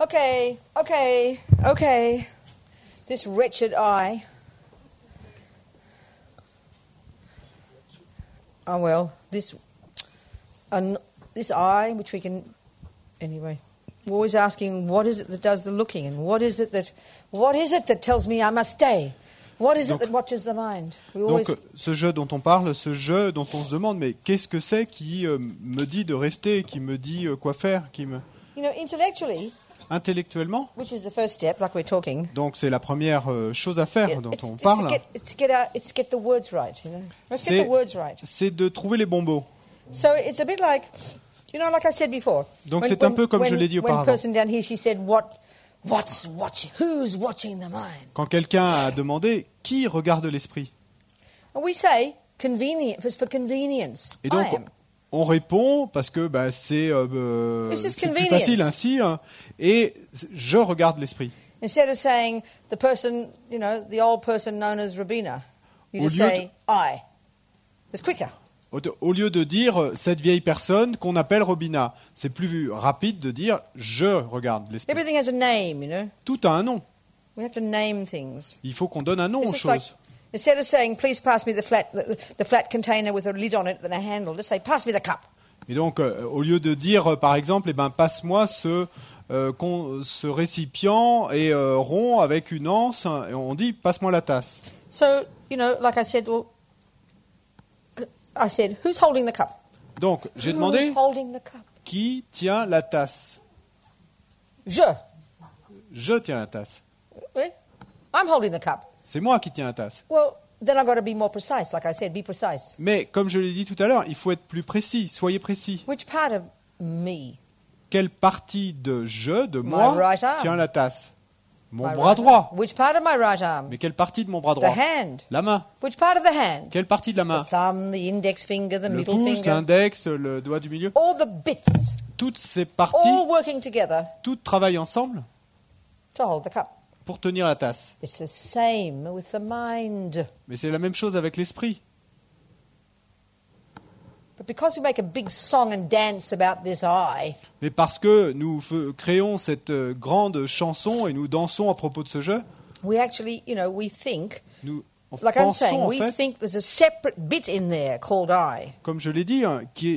Okay. This wretched eye. Oh well, this eye, which we can anyway. We're always asking, what is it that does the looking, and what is it that tells me I must stay? What is it that watches the mind? Donc, ce jeu dont on parle, ce jeu dont on se demande, mais qu'est-ce que c'est qui me dit de rester, qui me dit quoi faire, qui me... Intellectuellement, which is the first step, like we're talking. Donc c'est la première chose à faire dont on parle. C'est de trouver les bons mots. So it's a bit like, like I said before. Donc c'est un peu comme je l'ai dit auparavant. Person down here, she said, who's watching the mind? Quand quelqu'un a demandé qui regarde l'esprit. And we say for convenience. Et donc on répond parce que c'est plus facile ainsi, hein, et je regarde l'esprit. Instead of saying the person, the old person known as Robina, you just say I. It's quicker. Au lieu de dire cette vieille personne qu'on appelle Robina, c'est plus rapide de dire je regarde l'esprit. Everything has a name, Tout a un nom. We have to name things. Il faut qu'on donne un nom aux choses. Instead of saying, please pass me the flat container with a lid on it and a handle, just say, pass me the cup. Et donc, au lieu de dire, par exemple, passe-moi ce récipient et rond avec une anse, on dit, passe-moi la tasse. So, like I said, who's holding the cup? Donc, j'ai demandé, qui tient la tasse? Je tiens la tasse. Really? I'm holding the cup. C'est moi qui tiens la tasse. Well, then I've got to be more precise, like I said, be precise. Mais comme je l'ai dit tout à l'heure, il faut être plus précis. Soyez précis. Which part of me? Quelle partie de moi, right tient la tasse? Mon bras droit. Which part of my right arm? Mais quelle partie de mon bras droit? The hand. La main. Which part of the hand? Quelle partie de la main? The thumb, the index finger, the middle pouce, finger. L'index, le doigt du milieu. All the bits. Toutes ces parties, all working together. Toutes travaillent ensemble. To hold the cup. Pour tenir la tasse. It's the same with the mind. Mais c'est la même chose avec l'esprit. But because we make a big song and dance about this eye. Mais parce que nous créons cette grande chanson et nous dansons à propos de ce jeu. We actually, we think. Like I'm saying, we think there's a separate bit in there called I. Comme je l'ai dit,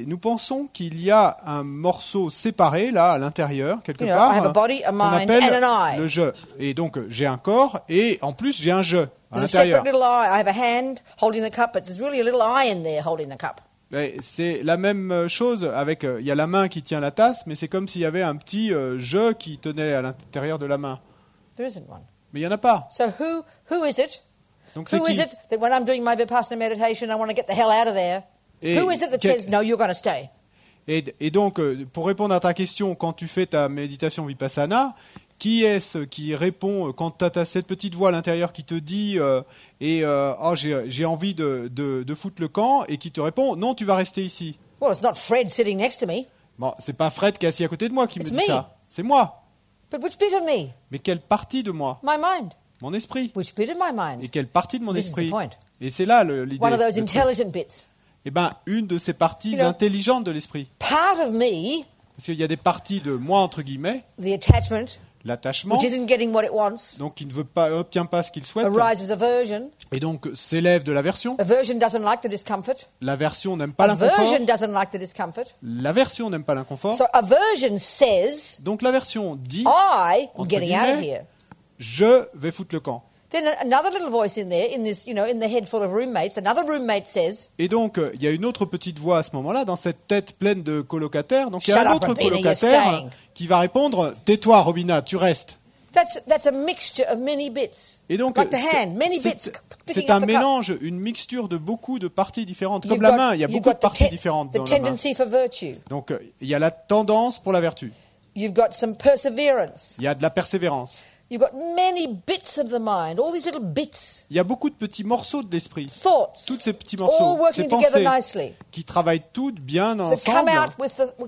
nous pensons qu'il y a un morceau séparé là à l'intérieur quelque part. I have a body, a mind, qu'on appelle and an eye. Le je. Et donc j'ai un corps et en plus j'ai un je à There's l'intérieur. A separate little eye. I have a hand holding the cup, but there's really a little eye in there holding the cup. Et c'est la même chose avec il y a la main qui tient la tasse, mais c'est comme s'il y avait un petit je qui tenait à l'intérieur de la main. There isn't one. Mais il y en a pas. So who is it? Donc who is it that when I'm doing my Vipassana meditation, I want to get the hell out of there? Who is it that says, no, you're going to stay? Et donc, pour répondre à ta question, quand tu fais ta méditation Vipassana, qui est-ce qui répond quand tu as cette petite voix à l'intérieur qui te dit j'ai envie de foutre le camp, et qui te répond non, tu vas rester ici? Well, it's not Fred sitting next to me. Bon, c'est pas Fred qui est assis à côté de moi qui me dit ça. C'est moi. But which bit of me? Mais quelle partie de moi? My mind. Mon esprit. Which bit of my mind? Et quelle partie de mon esprit? Is the point. Et c'est là l'idée. One of those intelligent bits. Eh ben, une de ces parties intelligentes de l'esprit. Part of me. Parce qu'il y a des parties de moi entre guillemets. The attachment. L'attachement. Which isn't getting what it wants. Donc qui ne obtient pas ce qu'il souhaite. Arises aversion. Et donc s'élève de l'aversion. Aversion doesn't like the discomfort. L'aversion n'aime pas l'inconfort. Aversion doesn't like the discomfort. L'aversion n'aime pas l'inconfort. So aversion says. Donc l'aversion dit. I am getting out of here. Je vais foutre le camp. Then another little voice in there, in this, in the head full of roommates, another roommate says. Et donc il y a une autre petite voix à ce moment-là dans cette tête pleine de colocataires. Donc il y a un autre colocataire qui va répondre tais-toi, Robina, tu restes. That's a mixture of many bits. Et donc like the hand, many bits. C'est un mélange, une mixture de beaucoup de parties différentes. Comme la main, il y a beaucoup de parties différentes dans la main. For virtue. Donc il y a la tendance pour la vertu. You've got some perseverance. Il y a de la persévérance. You've got many bits of the mind, all these little bits. Il y a beaucoup de petits morceaux de l'esprit. Thoughts. Tous ces petits morceaux, ces pensées qui travaillent toutes bien ensemble.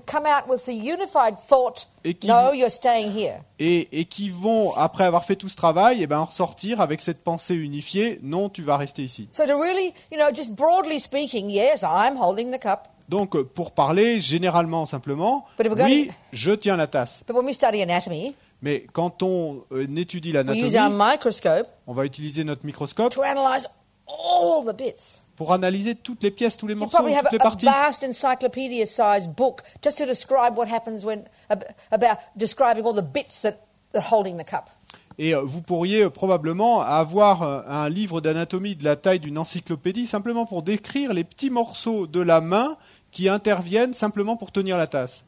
Come out with the unified thought. No, you're staying here. Et qui vont, après avoir fait tout ce travail, en ressortir avec cette pensée unifiée. Non, tu vas rester ici. So to really, just broadly speaking, yes, I'm holding the cup. Donc, pour parler généralement, simplement, oui, je tiens la tasse. But when we study anatomy, Mais quand on étudie we use our l'anatomie, microscope on va utiliser notre microscope to analyze all the bits. pour analyser toutes les pièces, tous les You morceaux, probably have toutes les a parties. vast encyclopedia-sized book just to describe what happens when about describing all the bits that are holding the cup. Et vous pourriez probablement avoir un livre d'anatomie de la taille d'une encyclopédie simplement pour décrire les petits morceaux de la main qui interviennent simplement pour tenir la tasse.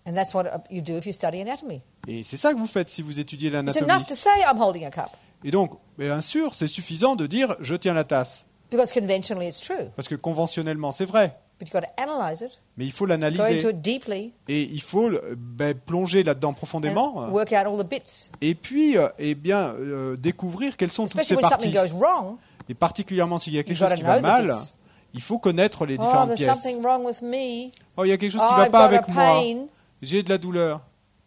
And that's what you do if you study anatomy. Et c'est ça que vous faites si vous étudiez It's l'anatomie. enough to say I'm holding a cup Et donc, bien sûr, c'est suffisant de dire « je tiens la tasse because conventionally it's true. ». Parce que conventionnellement, c'est vrai. But you've got to analyze it, Mais il faut go into l'analyser. it deeply, Et il faut plonger là-dedans and profondément. work out all the bits. Et puis, découvrir quelles sont toutes Especially ces when something parties. goes wrong. Et particulièrement s'il y a quelque You've chose got qui to va know the mal, bits. il faut connaître les Oh, différentes there's pièces. something wrong with me. Oh, il y a quelque chose qui Oh, ne va I've pas got a avec moi. pain. J'ai de la douleur.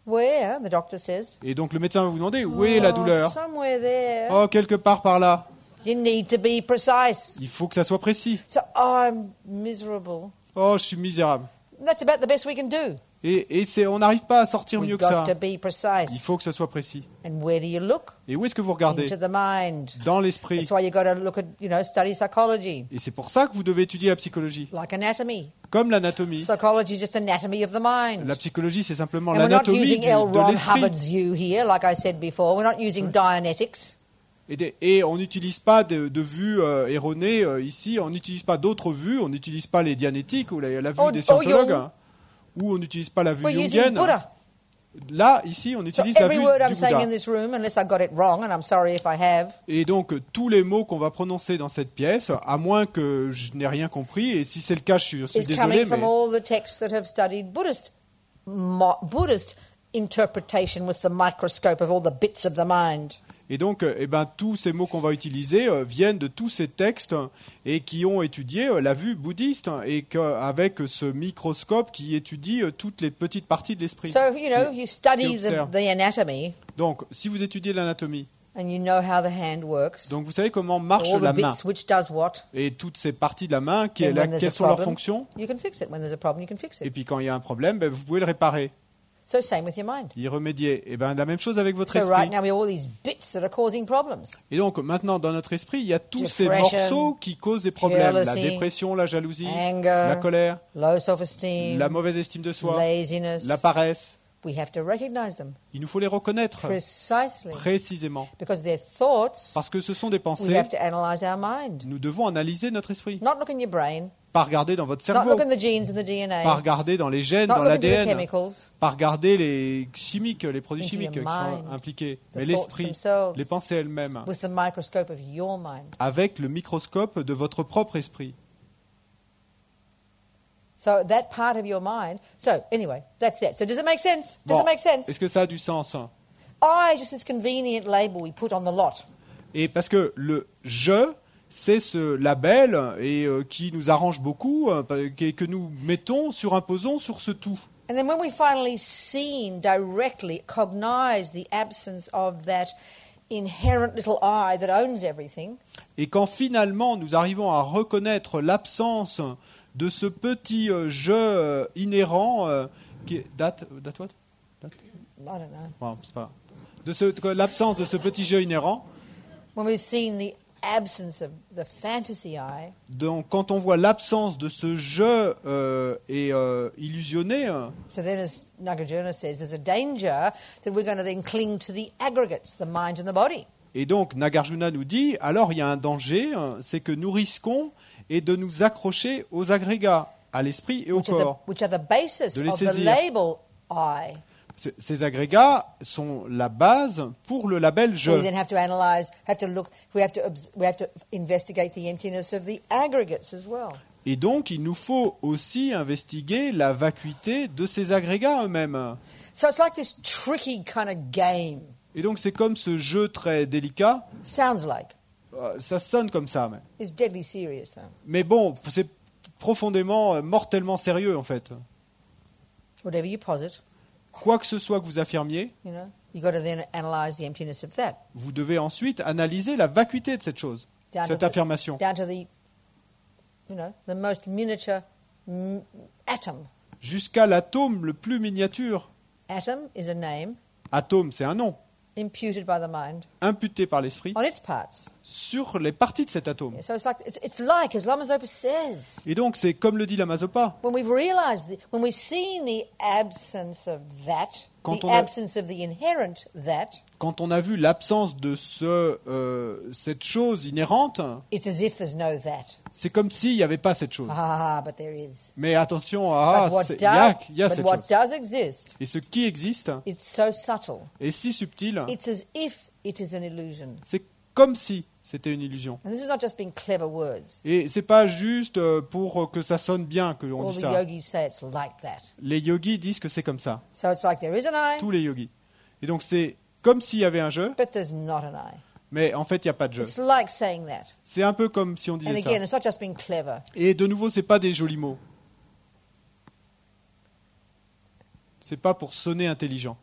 Where? The doctor says. Et donc le médecin va vous demander où est la Oh, douleur. somewhere there. Oh, quelque part par là. You need to be precise. Il faut que ça soit précis. So I'm miserable. Oh, je suis misérable. That's about the best we can do. Et on n'arrive pas à sortir mieux We've que ça. got to be Il precise. faut que ça soit précis. And where do you look? Et où est-ce que vous regardez? Into the mind. Dans l'esprit. That's why you've got to look at, study psychology, Et c'est pour ça que vous devez étudier la psychologie. like anatomy. Comme l'anatomie. Psychology is just anatomy of the mind. La psychologie, c'est simplement And we're not l'anatomie using L. de Ron l'esprit. Hubbard's view here, like I said before. We're not using Dianetics. Et on n'utilise pas de vues erronées ici, on n'utilise pas d'autres vues, on n'utilise pas les dianétiques ou la vue Or des scientologues, Jung. hein, ou on n'utilise pas la vue We're using jungienne. Buddha. Là, ici, on So utilise la every vue word I'm du saying Bouddha. in this room, unless I got it wrong, and I'm sorry if I have, Et donc, tous les mots qu'on va prononcer dans cette pièce, à moins que je n'ai rien compris, et si c'est le cas, je suis is désolé, coming from mais all the texts that have studied Buddhist interpretation with the microscope of all the bits of the mind. et donc, tous ces mots qu'on va utiliser viennent de tous ces textes et qui ont étudié la vue bouddhiste et qu'avec ce microscope qui étudie toutes les petites parties de l'esprit. So, you study observe. the anatomy Donc, si vous étudiez l'anatomie, and you know how the hand works, donc vous savez comment marche all the la main bits, which does what, et toutes ces parties de la main, then when there's a quelles sont leurs problem, fonctions. you can fix it. When there's a problem, you can fix Et it. puis quand il y a un problème, vous pouvez le réparer, So same with your mind. y remédier. Et la même chose avec votre So esprit. right now we have all these bits that are causing problems. Et donc maintenant dans notre esprit, il y a tous ces Depression, morceaux qui causent des problèmes. La jealousy, dépression, la jalousie, anger, la colère, low self-esteem, la mauvaise estime de soi, laziness. la paresse. We have to recognize them Il nous faut les reconnaître precisely précisément. because they're thoughts. Parce que ce sont des We pensées. have to analyze our mind. Nous devons analyser notre esprit. Not look in your brain, Pas regarder dans votre not cerveau. look in the genes and the DNA, Pas regarder dans les gènes, not dans look into the l'ADN. chemicals, Pas regarder les chimiques, les produits Into chimiques your qui sont mind, impliqués. the Mais thoughts l'esprit, themselves. les pensées elles-mêmes. with the microscope of your mind. Avec le microscope de votre propre esprit. So that part of your mind. So anyway, that's that. So does it make sense? Does Bon, it make sense? est-ce que ça a du sens? I is just this convenient label we put on the lot. Et parce que le « je », c'est ce label et qui nous arrange beaucoup, que nous mettons, surimposons sur ce tout. And then when we finally seen directly, cognize the absence of that inherent little I that owns everything, Et quand finalement nous arrivons à reconnaître l'absence de ce petit je inhérent, qui est, date what? Date? I don't know. Bon, c'est pas grave. L'absence de ce petit je inhérent, When we've seen the absence of the fantasy I, donc quand on voit l'absence de ce je illusionné, so then as Nagarjuna says, there's a danger that we're going to then cling to the aggregates, the mind and the body. et donc Nagarjuna nous dit, alors il y a un danger, c'est que nous risquons et de nous accrocher aux agrégats, à l'esprit et au corps. Which are the basis De les of the saisir. label I. Ces agrégats sont la base pour le label je. We then have to analyze, have to look, we have to investigate the emptiness of the aggregates as well. Et donc, il nous faut aussi investiguer la vacuité de ces agrégats eux-mêmes. So it's like this tricky kind of game. Et donc, c'est comme ce jeu très délicat. Sounds like. Ça sonne comme ça. It's deadly serious though. Mais bon, c'est profondément, mortellement sérieux, en fait. Whatever you posit, Quoi que ce soit que vous affirmiez, you've got to then analyze the emptiness of that. vous devez ensuite analyser la vacuité de cette chose, Down to cette the- affirmation. Down to the most miniature atom. Jusqu'à l'atome le plus miniature. Atom is a name Atome, c'est un nom, imputed by the mind imputé par l'esprit on its parts. sur les parties de cet atome. So it's like, as Lama Zopa says, Et donc, c'est comme le dit la Mazopa, when we've realized, when we've seen the absence of that, Quand the on a- absence of the inherent that, quand on a vu l'absence de cette chose inhérente, it's as if there's no that. c'est comme s'il n'y avait pas cette chose. Ah, but there is. Mais attention, But what, il y a but cette what chose. does exist, Et ce qui existe it's so subtle. est si subtil, It's as if it is an illusion. c'est comme si c'était une illusion. And this is not just being clever words. Et c'est pas juste pour que ça sonne bien que on All dit the ça. yogis say it's like that. Les yogis disent que c'est comme ça. So it's like there is an I, Tous les yogis. Et donc c'est comme s'il y avait un jeu, but there's not an I. mais en fait il n'y a pas de jeu. It's like saying that. C'est un peu comme si on And disait again, ça. it's not just being clever. Et de nouveau, c'est pas des jolis mots. C'est pas pour sonner intelligent.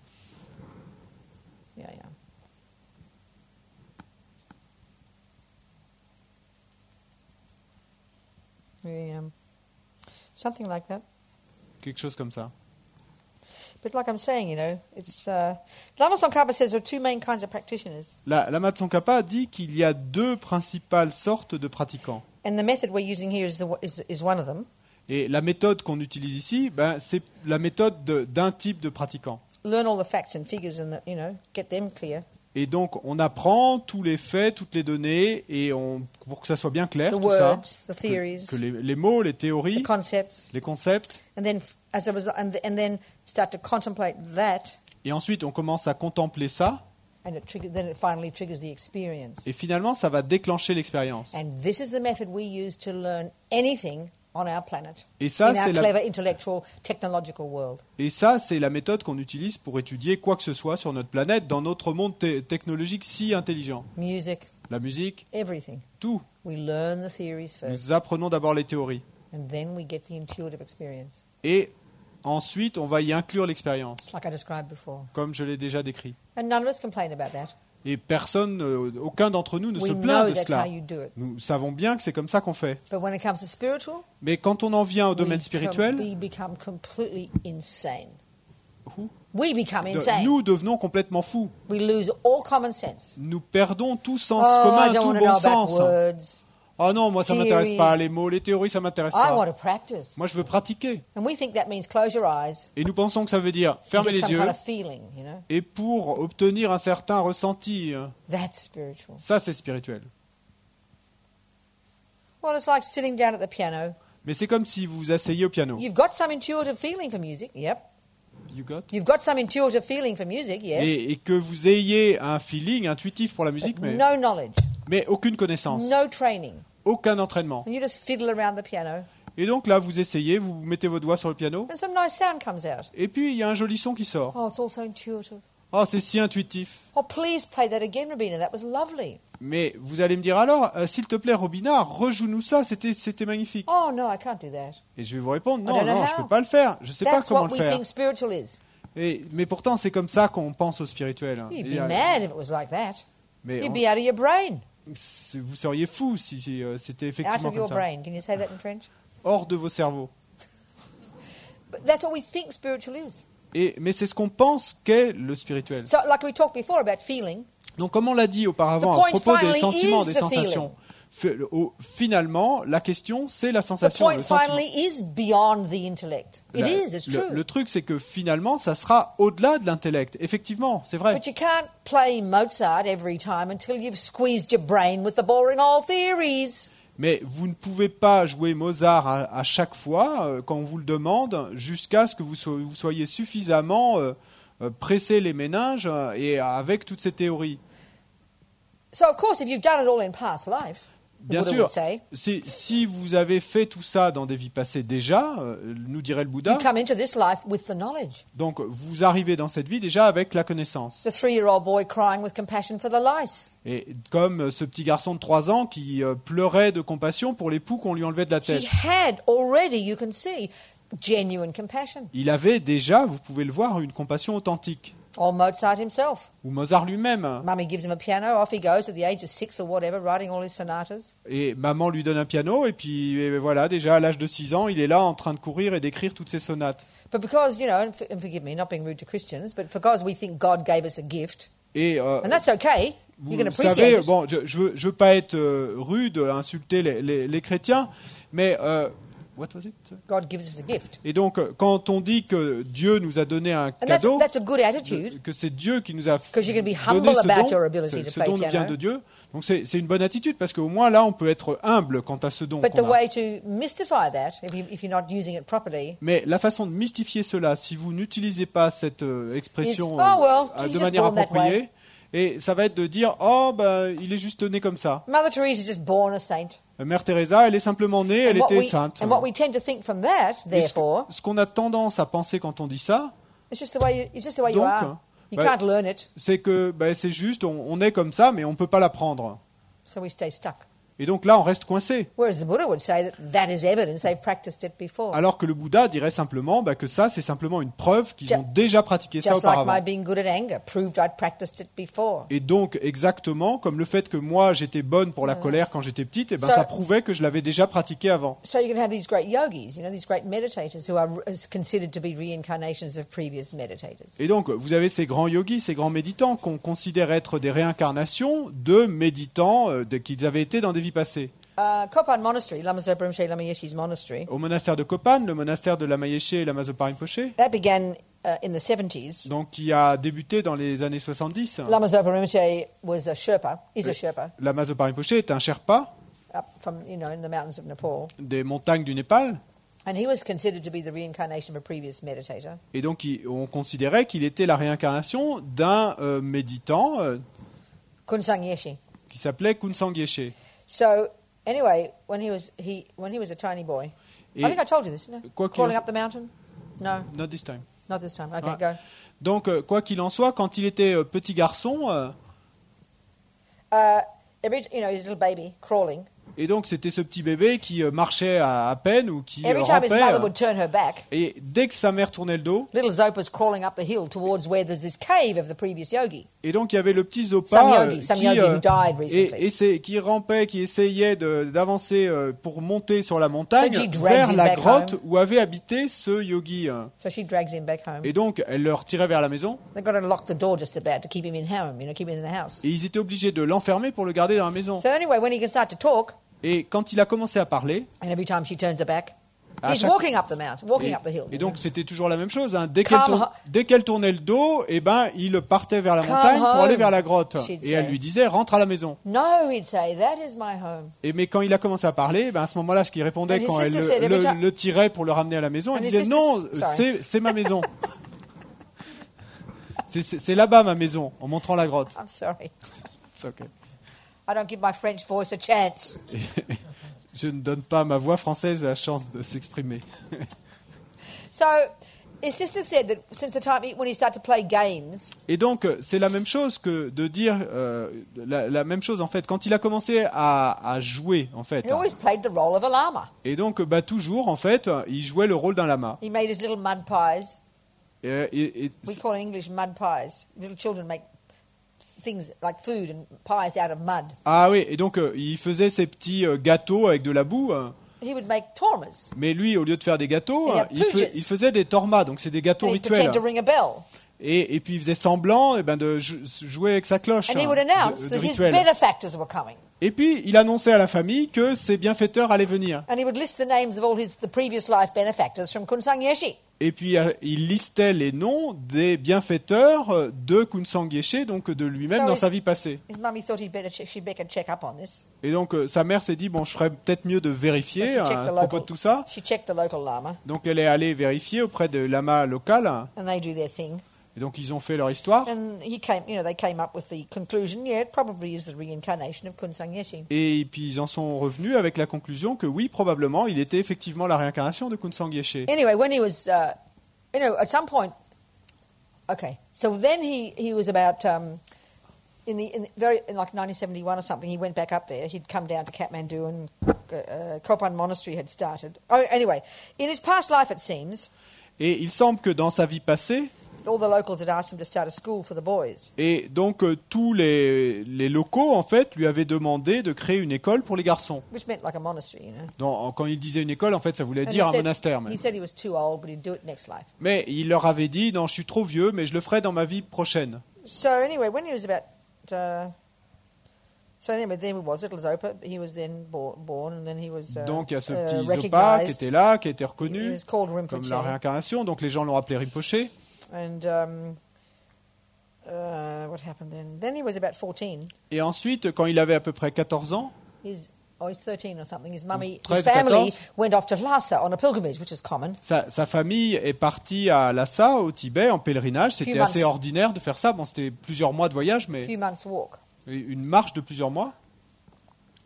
Yeah, yeah. Something like that. Quelque chose comme ça. But like I'm saying, it's Lama Tsongkhapa says there are two main kinds of practitioners, Lama Tsongkhapa dit qu'il y a deux principales sortes de pratiquants. and the method we're using here is one of them. Et la méthode qu'on utilise ici, c'est la méthode d'un type de pratiquant. Learn all the facts and figures, and get them clear. Et donc, on apprend tous les faits, toutes les données, et pour que ça soit bien clair, The tout ça, words, the theories, que les mots, les the théories, concepts, les concepts, and then as a result, and then start to contemplate that, et ensuite on commence à contempler ça, and then it finally triggers the experience. et finalement, ça va déclencher l'expérience. And this is the method we use to learn anything on our planet, Et ça, in our c'est clever, intellectual, technological world. Et ça, c'est la méthode qu'on utilise pour étudier quoi que ce soit sur notre planète, dans notre monde technologique si intelligent. Music, La musique, everything. tout. We learn the theories first, Nous apprenons d'abord les théories. and then we get the intuitive experience, Et ensuite, on va y inclure l'expérience, like I described before. comme je l'ai déjà décrit. And none of us complain about that. Et personne, aucun d'entre nous ne We se plaint know de that's cela. how you do it. Nous savons bien que c'est comme ça qu'on fait. But when it comes to spiritual, Mais quand on en vient au domaine we spirituel, become completely insane. Who? We become insane. nous devenons complètement fous. We lose all common sense. Nous perdons tout sens Oh, commun, I don't tout want to bon know about sens. words. Oh non, moi ça Theories. m'intéresse pas. Les mots, les théories, ça m'intéresse I want pas. to practice. Moi je veux pratiquer. And we think that means close your eyes, Et nous pensons que ça veut dire and fermer get les some yeux. kind of feeling, Et pour obtenir un certain ressenti, That's spiritual. ça c'est spirituel. Well, it's like sitting down at the piano. Mais c'est comme si vous vous asseyez au piano. You've got some intuitive feeling for music, yep. You got? You've got some intuitive feeling for music, yes. Et que vous ayez un feeling intuitif pour la musique, But mais, no knowledge, mais aucune connaissance, no training. aucun entraînement. And you just fiddle around the piano, Et donc là, vous essayez, vous mettez vos doigts sur le piano, and some nice sound comes out. et puis il y a un joli son qui sort. Oh, it's all so intuitive. Oh, c'est si intuitif. Oh, please play that again, Rabina. That was lovely. Mais vous allez me dire alors, s'il te plaît, Robina, rejoue-nous ça, c'était magnifique. Oh, no, I can't do that. Et je vais vous répondre, I non, don't know non, je how. peux pas le faire. Je sais pas That's comment what le we faire. think spiritual is. Mais pourtant, c'est comme ça qu'on pense au spirituel. You'd Et, be mad if it was like that. mais You'd be out of your brain. vous seriez fou si c'était Out effectivement of comme your ça. brain. Can you say that in French? Hors de vos cerveaux. But that's what we think spiritual is. Mais c'est ce qu'on pense qu'est le spirituel. So, like we talked before about feeling, Donc, comme on l'a dit auparavant The à point propos des finally sentiments, is des the sensations, finalement, la question, c'est la the sensation, point le sentiment. finally is beyond the intellect. It is, it's true. Le truc, c'est que finalement, ça sera au-delà de l'intellect. Effectivement, c'est vrai. But you can't play Mozart every time until you've squeezed your brain with the boring old theories. Mais vous ne pouvez pas jouer Mozart à chaque fois, quand on vous le demande, jusqu'à ce que vous soyez suffisamment pressé les méninges et avec toutes ces théories. So, of course, if you've done it all in past life, the Bien Buddha sûr, would say, si vous avez fait tout ça dans des vies passées déjà, nous dirait le Bouddha, you come into this life with the knowledge. donc vous arrivez dans cette vie déjà avec la connaissance. The 3-year-old boy crying with compassion for the lice. Et comme ce petit garçon de 3 ans qui pleurait de compassion pour les poux qu'on lui enlevait de la tête. He had already, you can see, genuine compassion. Il avait déjà, vous pouvez le voir, une compassion authentique. Or Mozart himself. ou Mozart lui-même. Mummy gives him a piano, off he goes at the age of 6 or whatever, writing all his sonatas. Et maman lui donne un piano, et puis voilà, déjà à l'âge de 6 ans, il est là en train de courir et d'écrire toutes ses sonates. But because, and forgive me, not being rude to Christians, but because we think God gave us a gift, Et and that's okay, you can vous appreciate savez, it. bon, je veux pas être rude, insulter les chrétiens, mais what was it? God gives us a gift. Et donc, quand on dit que Dieu nous a donné un And cadeau, that's a good attitude. que c'est Dieu qui nous a 'Cause you can be donné humble about ce your don, ability to ce play don nous vient piano. de Dieu. Donc c'est une bonne attitude, parce qu'au moins là, on peut être humble quant à ce don But the qu'on a. way to mystify that, if you're not using it properly, Mais la façon de mystifier cela, si vous n'utilisez pas cette expression Is, oh, well, she's de just manière born that appropriée, et ça va être de dire, oh, ben, il est juste né comme ça. Mother Teresa is just born a saint. Mère Teresa, elle est simplement née, elle était sainte. And what we tend to think from that, Et therefore, ce qu'on a tendance à penser quand on dit ça, it's just the way you Donc, are. You bah, can't learn it, c'est que c'est juste, on est comme ça, mais on ne peut pas l'apprendre. so we stay stuck. Et donc là, on reste coincé. Whereas the Buddha would say that is evidence they've practiced it before. Alors que le Bouddha dirait simplement que ça, c'est simplement une preuve qu'ils ont déjà pratiqué ça Just like auparavant. my being good at anger proved I'd practiced it before. Et donc, exactement, comme le fait que moi, j'étais bonne pour la colère quand j'étais petite, So- ça prouvait que je l'avais déjà pratiqué avant. So you can have these great yogis, these great meditators who are considered to be reincarnations of previous meditators. Et donc, vous avez ces grands yogis, ces grands méditants qu'on considère être des réincarnations de méditants qui avaient été dans des vies passées. Kopan Monastery, Lama Zopa Rinpoche Lama Yeshe's monastery, Au monastère de Kopan, le monastère de Lama Yeshe et Lama Zopa Rinpoche, that began in the 70s. donc qui a débuté dans les années 70. Lama Zopa Rinpoche was a Sherpa, is a Sherpa, Lama Zopa Rinpoche est un Sherpa up from, in the mountains of Nepal. des montagnes du Népal. And he was considered to be the reincarnation of a previous meditator. Et donc, on considérait qu'il était la réincarnation d'un méditant Kunsang Yeshe. qui s'appelait Kunsang Yeshe. So, anyway, when he was a tiny boy, Et I think I told you this, didn't I? quoi qu'il Crawling en- up the mountain? No, Not this time. not this time. Okay, Ah. go. Donc, quoi qu'il en soit, quand il était petit garçon, His little baby crawling. et donc c'était ce petit bébé qui marchait à peine ou qui Every time his rampait, mother would turn her back, et dès que sa mère tournait le dos, little Zopa's crawling up the hill towards where there's this cave of the previous yogi. et donc il y avait le petit Zopa Some yogi who died recently. qui rampait, qui essayait d'avancer pour monter sur la montagne So she drags vers him la back grotte home. où avait habité ce yogi. So she drags him back home. Et donc elle le retirait vers la maison, They've got to lock the door just about to keep him in home, keep him in the house. et ils étaient obligés de l'enfermer pour le garder dans la maison. So anyway, when he can start to talk, Et quand il a commencé à parler, and every time she turns her back, À he's chaque- walking up the mountain, walking up the hill. et donc c'était toujours la même chose. Dès Come qu'elle tournait le dos, il partait vers la Come montagne pour aller home, vers la grotte. she'd Et elle say. lui disait, rentre à la maison. No, he'd say, that is my home. Mais quand il a commencé à parler, à ce moment-là, ce qu'il répondait And his quand elle sister said every time- le tirait pour le ramener à la maison, And il his disait, sister- non, Sorry. c'est ma maison. C'est là-bas ma maison, en montrant la grotte. I'm sorry. C'est ok. I don't give my French voice a chance. Je ne donne pas à ma voix française la chance de s'exprimer. So, his sister said that since the time when he started to play games, Et donc, c'est la même chose que de dire la même chose en fait. Quand il a commencé à jouer en fait, he always played the role of a lama. et donc toujours en fait, il jouait le rôle d'un lama. He made his little mud pies. Et We call in English mud pies. Little children make things like food and pies out of mud. ah oui, et donc il faisait ses petits gâteaux avec de la boue. He would make tormas. Mais lui, au lieu de faire des gâteaux, And he had pujas. il faisait des tormas, donc c'est des gâteaux And he'd rituels. pretend to ring a bell. Et puis il faisait semblant de jouer avec sa cloche And he would announce de that his rituel. benefactors were coming. Et puis il annonçait à la famille que ses bienfaiteurs allaient venir. And he would list the names of all the previous life benefactors from Kunsang Yeshe. Et puis il listait les noms des bienfaiteurs de Kunsang Yeshe, donc de lui-même So dans his- sa vie passée. His mummy thought she'd better check up on this. Et donc sa mère s'est dit, bon, je ferais peut-être mieux de So vérifier she checked à propos de tout ça. She checked the local lama, Donc elle est allée vérifier auprès de lama local. and they do their thing. Et donc ils ont fait leur histoire. And they came up with the conclusion, yeah, it probably is the reincarnation of Kunsang Yeshe. Et puis ils en sont revenus avec la conclusion que oui, probablement, il était effectivement la réincarnation de Kunsang Yeshe. Anyway, when he was, at some point, okay, so then he was about in like 1971 or something. He went back up there. He'd come down to Kathmandu, and Kopan Monastery had started. Oh, anyway, in his past life, it seems Et il semble que dans sa vie passée, all the locals had asked him to start a school for the boys. Et donc tous les locaux en fait lui avaient demandé de créer une école pour les garçons. Which meant like a monastery, you know. Quand il disait une école, en fait, ça voulait And dire he un said- monastère. Même. He said he was too old, but he'd do it next life. Mais il leur avait dit non, je suis trop vieux, mais je le ferai dans ma vie prochaine. So anyway, when he was about, then he was little Zopa. He was then born, and then he was Donc il y a ce petit Zopa qui recognized. était là, qui a été He reconnu was called comme Rinpoche, la réincarnation. Donc les gens l'ont appelé Rinpoché. and what happened then? Then he was about 14. Et ensuite, quand il avait à peu près 14 ans, He's 13 or something. His mummy, 13 his family 14. went off to Lhasa on a pilgrimage, which is common. sa famille est partie à Lhasa, au Tibet, en pèlerinage. C'était Few assez months. ordinaire de faire ça. Bon, c'était plusieurs mois de voyage, A mais few months' walk. une marche de plusieurs mois.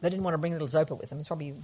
They didn't want to bring little Zopa with them. He's probably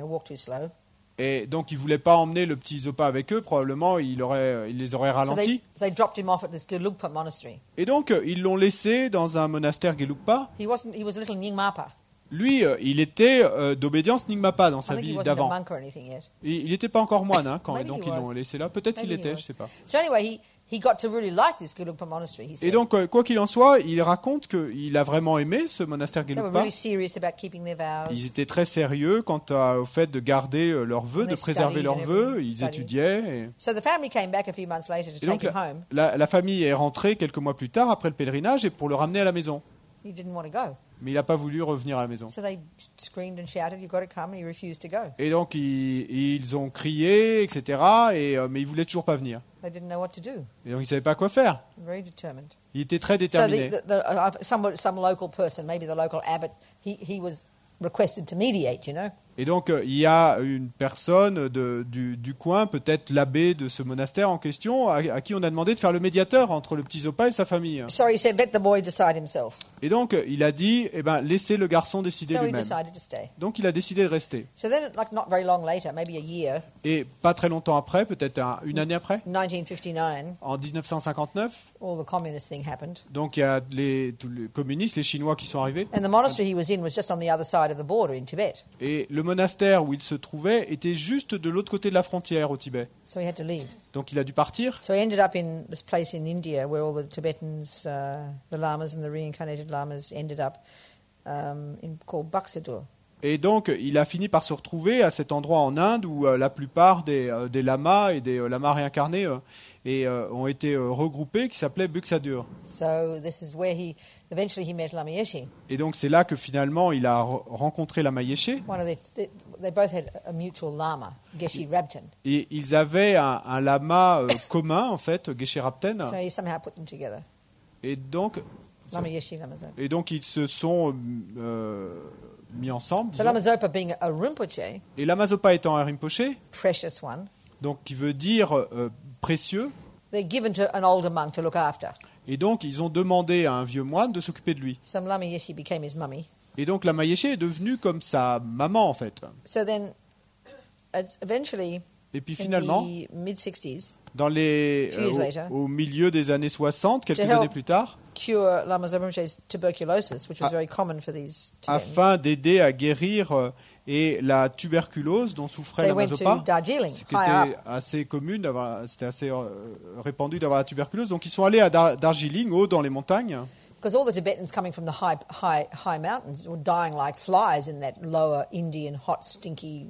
walk too slow. Et donc, ils ne voulaient pas emmener le petit Zopa avec eux. Probablement, il les aurait So ralentis. they dropped him off at this Gelugpa monastery. Et donc, ils l'ont laissé dans un monastère Gelugpa. He was a little Nyingmapa. Lui, il était d'obédience Nyingmapa dans I sa think he vie wasn't a d'avant. monk or anything yet. Il n'était pas encore moine quand Maybe donc he ils was. l'ont laissé là. Peut-être il Maybe he était, was. je sais pas. So anyway, he got to really like this Gelugpa monastery. He Et said donc, quoi qu'il en soit, il raconte qu'il a vraiment aimé ce monastère they were Gelugpa. really serious about keeping their vows. Ils étaient très sérieux quant au fait de garder leurs vœux, And de they préserver studied leurs and vœux. everything, Ils studied. étudiaient. So the family came back a few months later to Et donc, take him home. la famille est rentrée quelques mois plus tard, après le pèlerinage, et pour le ramener à la maison. He didn't want to go. Mais il n'a pas voulu revenir à la maison. So they screamed and shouted, "You've got to come," and he refused to go. Et donc, ils ont crié, etc. Mais il voulait toujours pas venir. They didn't know what to do. Et donc, il savait pas quoi faire. Very determined. Il était très So déterminé. some local person, maybe the local abbot, he was requested to mediate, you know. Et donc, il y a une personne du coin, peut-être l'abbé de ce monastère en question, à qui on a demandé de faire le médiateur entre le petit Zopa et sa famille. So he said, "Let the boy decide himself." Et donc, il a dit, laissez le garçon décider So he lui-même. decided to stay. Donc, il a décidé de rester. So then, like not very long later, maybe a year, Et pas très longtemps après, peut-être une année après, 1959, en 1959, all the communist thing happened. donc il y a tous les communistes, les Chinois qui sont arrivés. And the monastery he was in was just on the other side of the border in Tibet. Et le monastère où il se trouvait était juste de l'autre côté de la frontière au Tibet. So he had to leave. Donc il a dû partir. So he ended up in this place in India where all the Tibetans, the lamas and the reincarnated lamas ended up called Buxadur. Et donc il a fini par se retrouver à cet endroit en Inde où la plupart des lamas et des lamas réincarnés ont été regroupés, qui s'appelait Buxadur. So this is where eventually he met Lama Yeshe. Et donc c'est là que finalement il a rencontré Lama Yeshe. One of they both had a mutual lama, Geshe Rabten. Et ils avaient un lama commun, en fait, Geshe Rabten. So he somehow put them together. Et donc Lama Yeshe, Lama Zopa. ils se sont mis ensemble. So disons. Lama Zopa being a Rinpoche, Et Lama Zopa étant un Rinpoche, precious one, donc qui veut dire précieux. they're given to an older monk to look after. Et donc ils ont demandé à un vieux moine de s'occuper de lui. So Lama Yeshe became his mummy. Et donc Lama Yeshe est devenue comme sa maman, en fait. So then, eventually, Et puis in finalement, the mid-60s, dans Few years later. au milieu des années 60, quelques To help années plus tard, cure Lama Zopa Rinpoche's tuberculosis, which was very common for these Tibetans. afin d'aider à guérir et la tuberculose dont souffrait They Lama went to Zopa, Darjeeling, ce qui higher était up. assez commune, c'était assez répandu d'avoir la tuberculose. Donc ils sont allés à Darjeeling, haut dans les montagnes, Because all the Tibetans coming from the high mountains were dying like flies in that lower Indian hot, stinky,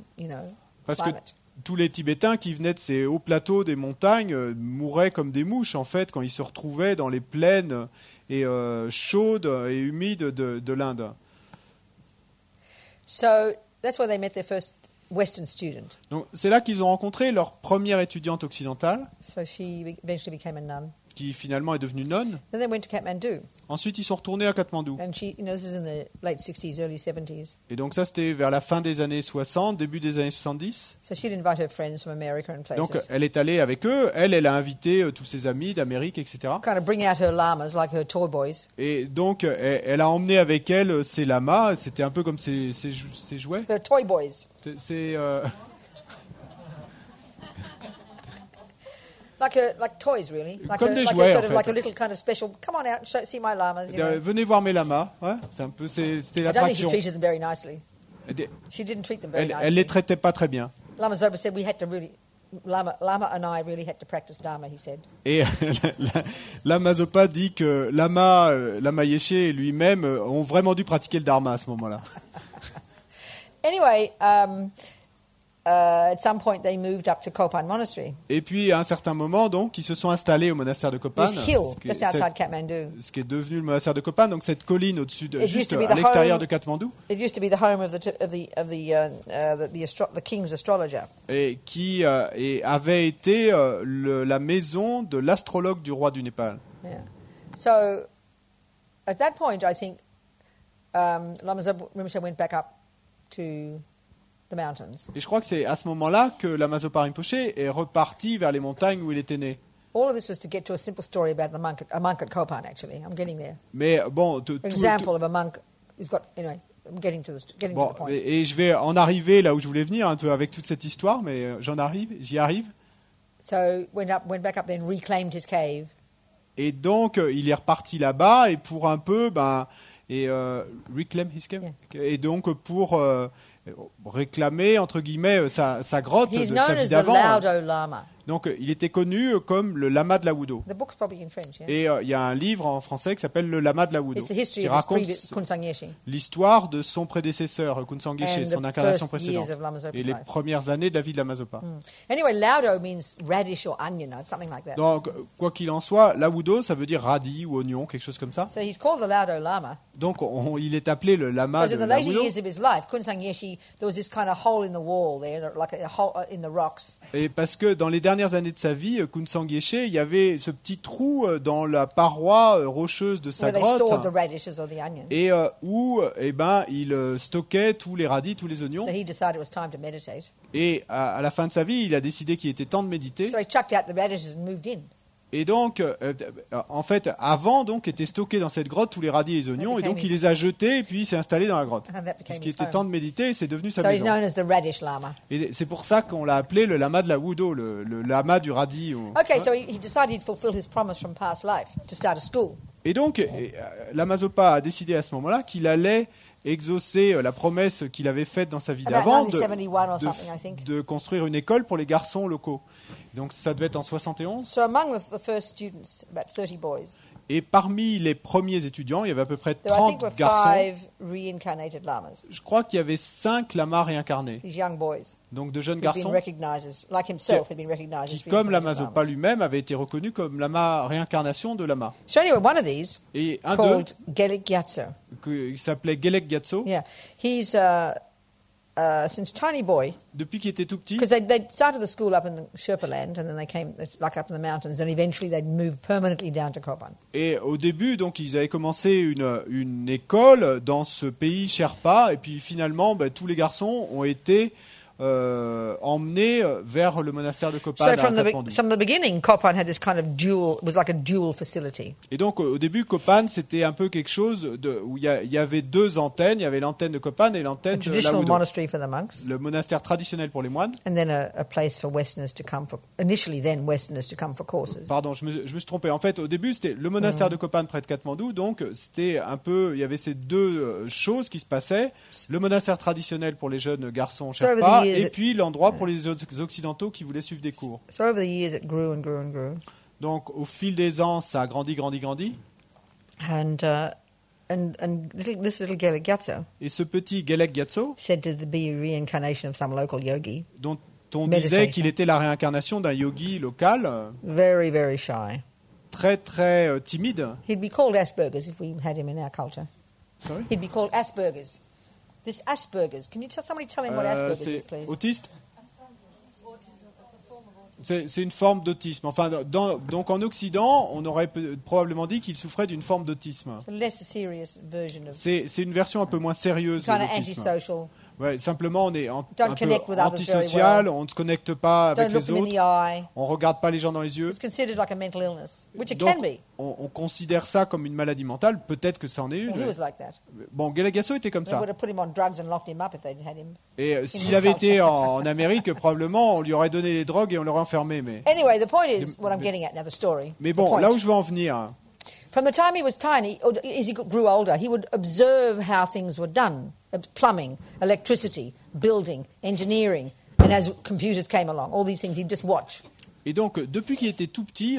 parce que climate. tous les Tibétains qui venaient de ces hauts plateaux des montagnes mouraient comme des mouches, en fait, quand ils se retrouvaient dans les plaines et chaudes et humides de l'Inde. So that's where they met their first Western student. Donc c'est là qu'ils ont rencontré leur première étudiante occidentale, So she eventually became a nun. qui finalement est devenue nonne. Then they went to Kathmandu. Ensuite, ils sont retournés à Katmandou. And she, this is in the late 60s, early 70s. Et donc ça, c'était vers la fin des années 60, début des années 70. So she'd invite her friends from America and places. Donc elle est allée avec eux. Elle a invité tous ses amis d'Amérique, etc. Kind of bring out her lamas like her toy boys. Et donc elle a emmené avec elle ses lamas. C'était un peu comme ses jouets. Her toy boys. C'est Like toys, really. Comme des jouets, en fait. like a little kind of special. Come on out, see my lamas. You know. venez voir mes lamas. Ouais, c'est un peu, c'était I don't think she l'attraction. treated them very nicely. Elle She didn't treat them very les nicely. traitait pas très bien. Lama Zopa said we had to really Lama and I really had to practice Dharma, he said. Et Lama Zopa dit que Lama Yeshe et lui-même ont vraiment dû pratiquer le dharma à ce moment-là. Anyway, at some point they moved up to Kopan Monastery. Et puis à un certain moment, donc, ils se sont installés au monastère de Kopan, This hill just outside Kathmandu. ce qui est devenu le monastère de Kopan, donc cette colline au-dessus, It used juste to be à the l'extérieur home- de Katmandou, It used to be the home of the king's astrologer. et qui avait été la maison de l'astrologue du roi du Népal. Yeah. So, at that point, I think Lama Zopa Rinpoche went back up to the mountains. Et je crois que c'est à ce moment-là que Lama Zopa Rinpoche est reparti vers les montagnes où il était né. All of this was to get to a simple story about a monk at Kopan. Actually, I'm getting there. Mais bon, Example of a monk who's got, I'm getting to the point. et je vais en arriver là où je voulais venir un peu avec toute cette histoire, mais j'y arrive. So went back up, then reclaimed his cave. Et donc il est reparti là-bas et pour un peu, reclaim his cave. Yeah. Et donc pour réclamer entre guillemets sa grotte He's de known sa as vie the d'avant. Laudo Lama. Donc il était connu comme le lama de la Wudo. The book's probably in French. Yeah? Et il y a un livre en français qui s'appelle Le Lama de la Wudo, It's the history qui of his raconte previous Kunsang Yeshi l'histoire de son prédécesseur, Kunsang Geshe, and son the incarnation first years précédente, of Lama Zopa's et les life. premières années de la vie de Lama Zopa. Anyway, Laudo means radish or onion, or something like that. Donc, quoi qu'il en soit, la Wudo, ça veut dire radis ou oignon, quelque chose comme ça. So he's called the Laudo Lama. Donc, il est appelé le lama Because de in the la later Wudo. years of his life, Kunsang Yeshi, there was this kind of hole in the wall there, like a hole in the rocks. Et parce que dans les dernières années de sa vie, Kunsang Geshe, il y avait ce petit trou dans la paroi rocheuse de sa Where they stored the grotte, radishes or the onions. et où il stockait tous les radis, tous les oignons. So he decided it was time to meditate. Et à la fin de sa vie, il a décidé qu'il était temps de méditer. So he chucked out the radishes and moved in. Et donc, en fait, avant, donc, étaient stockés dans cette grotte tous les radis et les oignons, et donc il les a jetés, et puis il s'est installé dans la grotte. And that became Parce qu'il his était home. temps de méditer, et c'est devenu sa So he's maison. known as the Radish Lama. Et c'est pour ça qu'on l'a appelé le lama de la Wudo, le lama du radis. Okay, so he decided he'd fulfill his promise from past life to start a school. Et donc, Lama Zopa a décidé à ce moment-là qu'il allait exaucer la promesse qu'il avait faite dans sa vie About d'avant 1971 or something, I think. de construire une école pour les garçons locaux. Donc ça devait être en 71. So among the first students, about 30 boys, Et parmi les premiers étudiants, il y avait à peu près there I think 30 were garçons. 5 reincarnated lamas, Je crois qu'il y avait 5 lamas réincarnés, these young boys, donc de jeunes who'd been garçons recognized as, like himself, had been recognized qui, as comme Lama reincarnated Zopa lamas. lui-même, avait été reconnu comme lama réincarnation de lama. So anyway, one of these, Et un called Gelik Gyatso, d'eux, qui s'appelait Gelek Gyatso, yeah, he's since tiny boy, depuis qu'il était tout petit, because they started the school up in the Sherpa land, and then they came, it's like up in the mountains, and eventually they'd moved permanently down to Kopan. et au début, donc, ils avaient commencé une école dans ce pays Sherpa, et puis finalement, tous les garçons ont été emmenés vers le monastère de Kopan So à from Kathmandu. the beginning, Kopan had this kind of dual, it was like a dual facility. Et donc au début, Kopan, c'était un peu quelque chose où il y avait deux antennes. Il y avait l'antenne de Kopan et A l'antenne de traditional Laudo. monastery for the monks, Le monastère traditionnel pour les moines. and then a place for Westerners to come for, initially then Westerners to come for courses. Pardon, je me suis trompé. En fait, au début, c'était le monastère de Kopan près de Katmandou. Donc c'était un peu, il y avait ces deux choses qui se passaient. Le monastère traditionnel pour les jeunes garçons So over the Sherpa, years, et puis l'endroit pour les occidentaux qui voulaient suivre des cours. So over the years, it grew and grew and grew. Donc au fil des ans, ça a grandi. And this little Gelik Gyatso Et ce petit Gelek Gyatso, said to be a reincarnation of some local yogi, dont on Meditation. disait qu'il était la réincarnation d'un yogi local, very, very shy. très très timide. He'd be called Asperger's if we had him in our culture. Sorry? He'd be called Asperger's. This Asperger's. Can you somebody tell him what Asperger's is, C'est please? autiste. C'est une forme d'autisme. Enfin, donc en Occident, on aurait probablement dit qu'il souffrait d'une forme d'autisme. It's a less serious version of C'est une version un peu moins sérieuse de kind of l'autisme. antisocial. Ouais, simplement, on est un Don't connect peu with others very antisocial, well. on ne se connecte pas avec Don't look les them in the autres, eye. on regarde pas les gens dans les yeux. It's considered like a mental illness, which it Donc, can be. on considère ça comme une maladie mentale. Peut-être que ça en est Well, he une. was like that. Bon, Gelagasso était comme They ça. would have put him on drugs and locked him up if they'd had him. Et s'il avait été en Amérique, probablement, on lui aurait donné des drogues et on l'aurait enfermé. Anyway, the point is what I'm getting at now, the story. Mais The bon, point. là où je veux en venir, From the time he was tiny, or as he grew older, he would observe how things were done. Plumbing, electricity, building, engineering, And as computers came along, all these things, he'd just watch. Et donc, depuis qu'il était tout petit,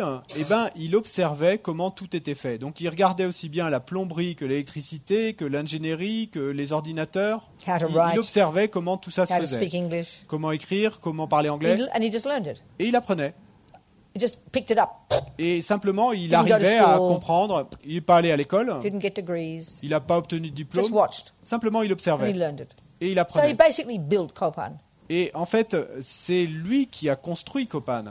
il observait comment tout était fait. Donc, il regardait aussi bien la plomberie que l'électricité, que l'ingénierie, que les ordinateurs. How to Il write, observait comment tout ça se how to faisait. speak English. Comment écrire, comment parler anglais. And he just learned it. Et il apprenait. He just picked it up. Et simplement, il Didn't go to arrivait à school. comprendre. Il n'est pas allé à l'école. Didn't get degrees. Il n'a pas obtenu de Just diplôme. watched. Simplement, il And he observait. learned it. Et il So he apprenait. basically built Copan. Et en fait, c'est lui qui a construit Copan.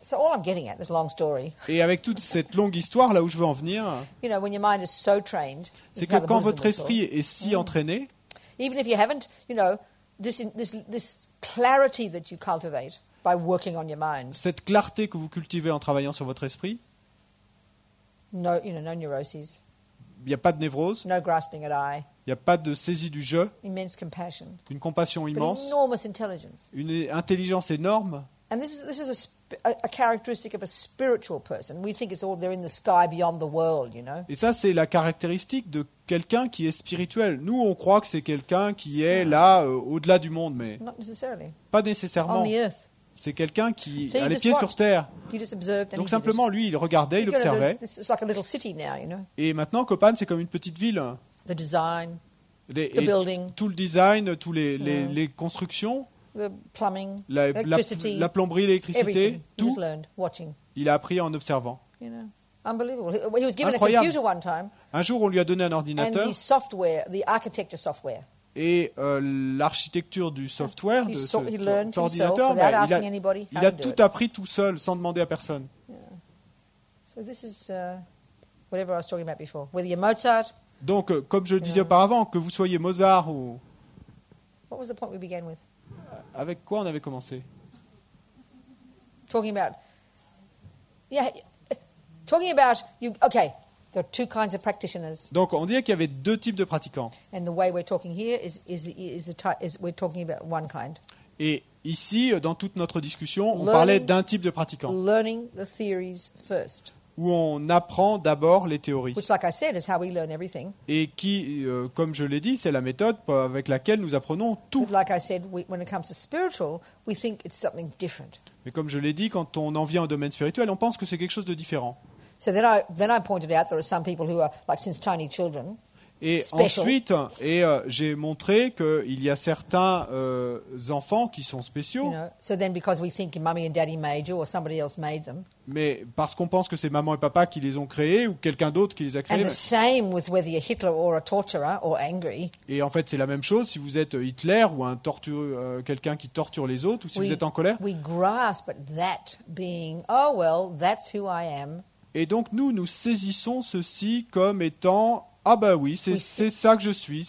So all I'm getting at, this long story, Et avec toute cette longue histoire, là où je veux en venir, when your mind is so trained, c'est this is que how the quand Buddhism votre was taught. esprit est si entraîné, Even if you haven't, this clarity that you cultivate by working on your mind, cette clarté que vous cultivez en travaillant sur votre esprit, no neuroses, il n'y a pas de névrose, no grasping at eye, il n'y a pas de saisie du je, immense compassion, une compassion but immense, enormous intelligence. une intelligence énorme. And this is a characteristic of a spiritual person. We think it's all they're in the sky beyond the world, Et ça, c'est la caractéristique de quelqu'un qui est spirituel. Nous, on croit que c'est quelqu'un qui est là, au-delà du monde, mais Not necessarily. pas On nécessairement. the earth. C'est quelqu'un qui So he a les just pieds sur watched. terre. You just observed and Donc he simplement, lui, il regardait, il observait. It's like a little city now, Et maintenant, Copan, c'est comme une petite ville. The design, Et the building, tout le design, tous les constructions, the plumbing, la electricity, plomberie, l'électricité, everything. He tout, just learned watching. il a appris en observant. Unbelievable. He was given Incroyable. a computer one time, Un jour, on lui a donné un and ordinateur the software, the architecture software. et l'architecture du software de He cet learned himself ordinateur, without il asking a, anybody il how a to do tout it. appris tout seul, sans demander à personne. So this is whatever I was talking about before. Whether you're Mozart, Donc, comme je le disais auparavant, que vous soyez Mozart ou... what was the point we began with? Avec quoi on avait commencé? Talking about, talking about you. Okay, there are two kinds of practitioners, Donc, on disait qu'il y avait deux types de pratiquants. and the way we're talking here is we're talking about one kind, Et ici, dans toute notre discussion, on Learning- parlait d'un type de pratiquant, learning the theories first, où on apprend d'abord les théories. which, like I said, is how we learn everything. Et qui, comme je l'ai dit, c'est la méthode avec laquelle nous apprenons tout. But like I said, when it comes to spiritual, we think it's something different. Mais comme je l'ai dit, quand on en vient au domaine spirituel, on pense que c'est quelque chose de différent. So then I pointed out there are some people who are like since tiny children. Et Special. ensuite, j'ai montré qu'il y a certains enfants qui sont spéciaux, So then because we think mummy and daddy made you or somebody else made them, mais parce qu'on pense que c'est maman et papa qui les ont créés ou quelqu'un d'autre qui les a and créés. the same with whether you're Hitler or a torturer or angry. Et en fait, c'est la même chose si vous êtes Hitler ou quelqu'un qui torture les autres, ou si vous êtes en colère. We grasp at that being, oh well, that's who I am. Et donc nous saisissons ceci comme étant ah bah oui, c'est ça que je suis.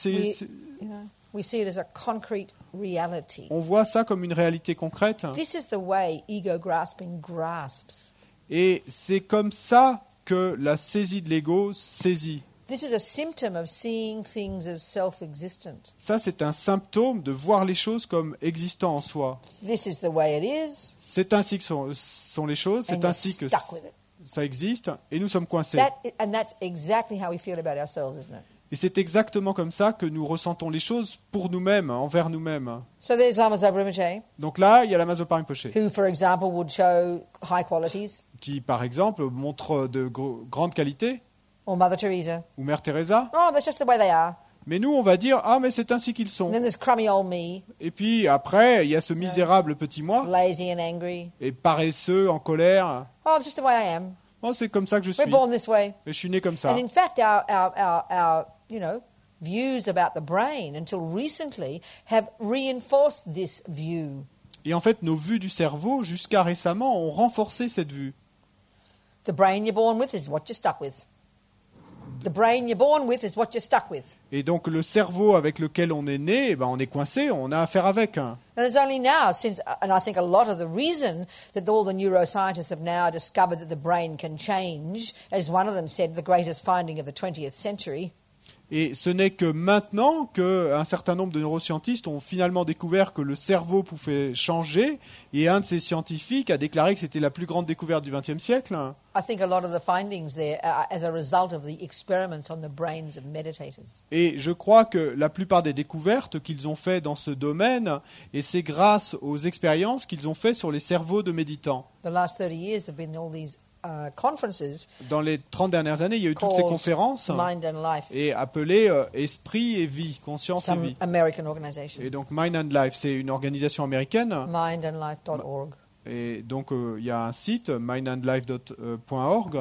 We see it as a concrete reality. On voit ça comme une réalité concrète. This is the way ego grasping grasps. Et c'est comme ça que la saisie de l'ego saisit. This is a symptom of seeing things as self-existent. Ça, c'est un symptôme de voir les choses comme existant en soi. This is the way it is. C'est ainsi que sont les choses, And c'est you're ainsi que stuck with it. ça existe, et nous sommes coincés. And that's exactly how we feel about ourselves, isn't it? Et c'est exactement comme ça que nous ressentons les choses pour nous-mêmes, envers nous-mêmes. So there's Lama Zopa Rinpoche, Donc là, il y a la Mazopa Rinpoche, who, for example, would show high qualities, qui, par exemple, montre de grandes qualités, or Mother Teresa. ou Mère Teresa. Oh, that's just the way they are. Mais nous, on va dire, ah, mais c'est ainsi qu'ils And sont. then there's crummy old me, Et puis après, il y a ce misérable petit moi, lazy and angry. et paresseux, en colère. Oh, it's just the way I am. Oh, c'est comme ça que je We're suis. born this way. Et je suis né comme ça. And in fact, our views about the brain until recently have reinforced this view. Et en fait, nos vues du cerveau, jusqu'à récemment, ont renforcé cette vue. The brain you're born with is what you're stuck with. The brain you're born with is what you're stuck with. Et donc, le cerveau avec lequel on est né, eh ben, on est coincé, on a affaire avec. And it's only now, and I think a lot of the reason that all the neuroscientists have now discovered that the brain can change, as one of them said, the greatest finding of the 20th century. Et ce n'est que maintenant qu'un certain nombre de neuroscientistes ont finalement découvert que le cerveau pouvait changer. Et un de ces scientifiques a déclaré que c'était la plus grande découverte du XXe siècle. I think a lot of the findings there are as a result of the experiments on the brains of meditators. Et je crois que la plupart des découvertes qu'ils ont faites dans ce domaine, et c'est grâce aux expériences qu'ils ont faites sur les cerveaux de méditants. The last 30 years have been all these conferences Dans les 30 dernières années, il y a eu toutes ces called conférences Mind and Life, et appelées Esprit et Vie, Conscience et some Vie. American organization, Et donc Mind and Life, c'est une organisation américaine. mindandlife.org. Et donc il y a un site, mindandlife.org.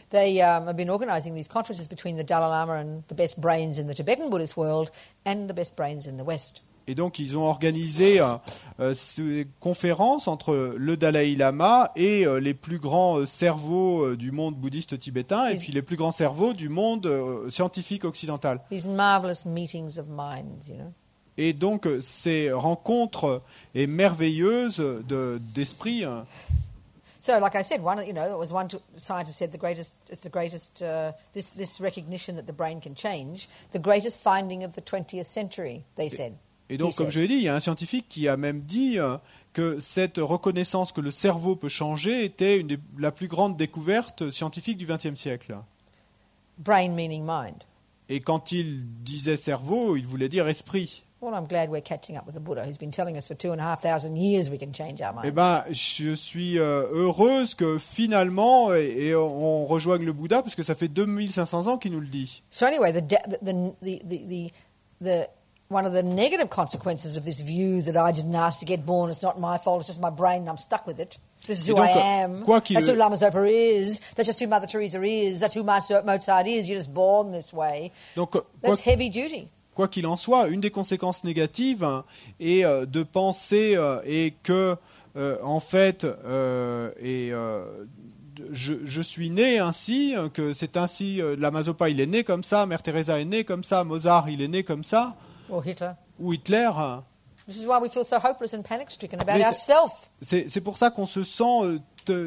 They have been organizing these conferences between the Dalai Lama and the best brains in the Tibetan Buddhist world and the best brains in the West. Et donc ils ont organisé ces conférences entre le Dalai Lama et les plus grands cerveaux du monde bouddhiste tibétain et puis les plus grands cerveaux du monde scientifique occidental. These marvelous meetings of minds, you know. Et donc ces rencontres merveilleuses d'esprit. So, like I said, scientist said this recognition that the brain can change, the greatest finding of the 20th century, they said. Et donc, comme je l'ai dit, il y a un scientifique qui a même dit que cette reconnaissance que le cerveau peut changer était la plus grande découverte scientifique du XXe siècle. Brain meaning mind. Et quand il disait cerveau, il voulait dire esprit. Well, I'm glad we're catching up with the Buddha, who's been telling us for 2,500 years we can change our minds. Eh ben, je suis heureuse que finalement, et on rejoigne le Bouddha, parce que ça fait 2500 ans qu'il nous le dit. So anyway, one of the negative consequences of this view that I didn't ask to get born, it's not my fault, it's just my brain and I'm stuck with it. This is who donc, I am. That's who Lama Zopa is. That's just who Mother Teresa is. That's who Mozart is. You're just born this way. Donc, that's heavy duty. Quoi qu'il en soit, une des conséquences négatives est de penser et que, en fait, je suis né ainsi, que c'est ainsi, Lama Zopa il est né comme ça, Mère Teresa est née comme ça, Mozart il est né comme ça. Or Hitler. Ou Hitler. This is why we feel so hopeless and panic-stricken about ourselves. C'est pour ça qu'on se sent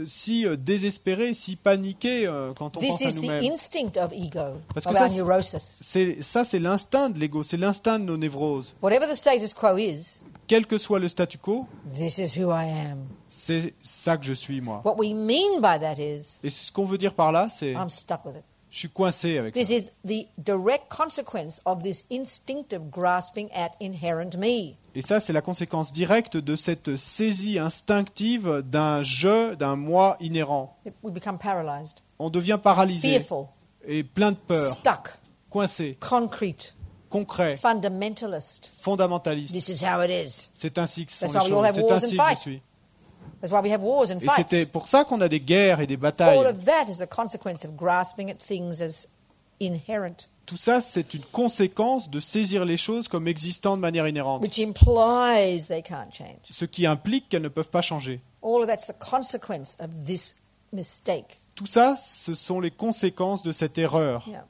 si désespéré, si paniqué quand on pense à nous-mêmes. This is the instinct of ego, Parce of que our neurosis. ça, c'est l'instinct de l'ego, c'est l'instinct de nos névroses. Whatever the status quo is, quel que soit le statu quo, this is who I am. C'est ça que je suis, moi. What we mean by that is, et ce qu'on veut dire par là, c'est I'm stuck with it. Je suis coincé avec This ça. is the direct consequence of this instinctive grasping at inherent me. Et ça, c'est la conséquence directe de cette saisie instinctive d'un je, d'un moi inhérent. We become paralyzed, On devient paralysé fearful, et plein de peur, stuck, coincé, concrete, concret, fundamentalist. fondamentaliste. This is how it is. C'est ainsi que sont That's les why we all choses. have C'est wars ainsi and que je fights. suis. That's why we have wars and Et fights. c'était pour ça qu'on a des guerres et des All batailles. of that is a consequence of grasping at things as inherent, Tout ça, c'est une conséquence de saisir les choses comme existant de manière inhérente. which implies they can't change. Ce qui implique qu'elles ne peuvent pas changer. All of that's the consequence of this mistake. Tout ça, ce sont les conséquences de cette erreur. Yeah.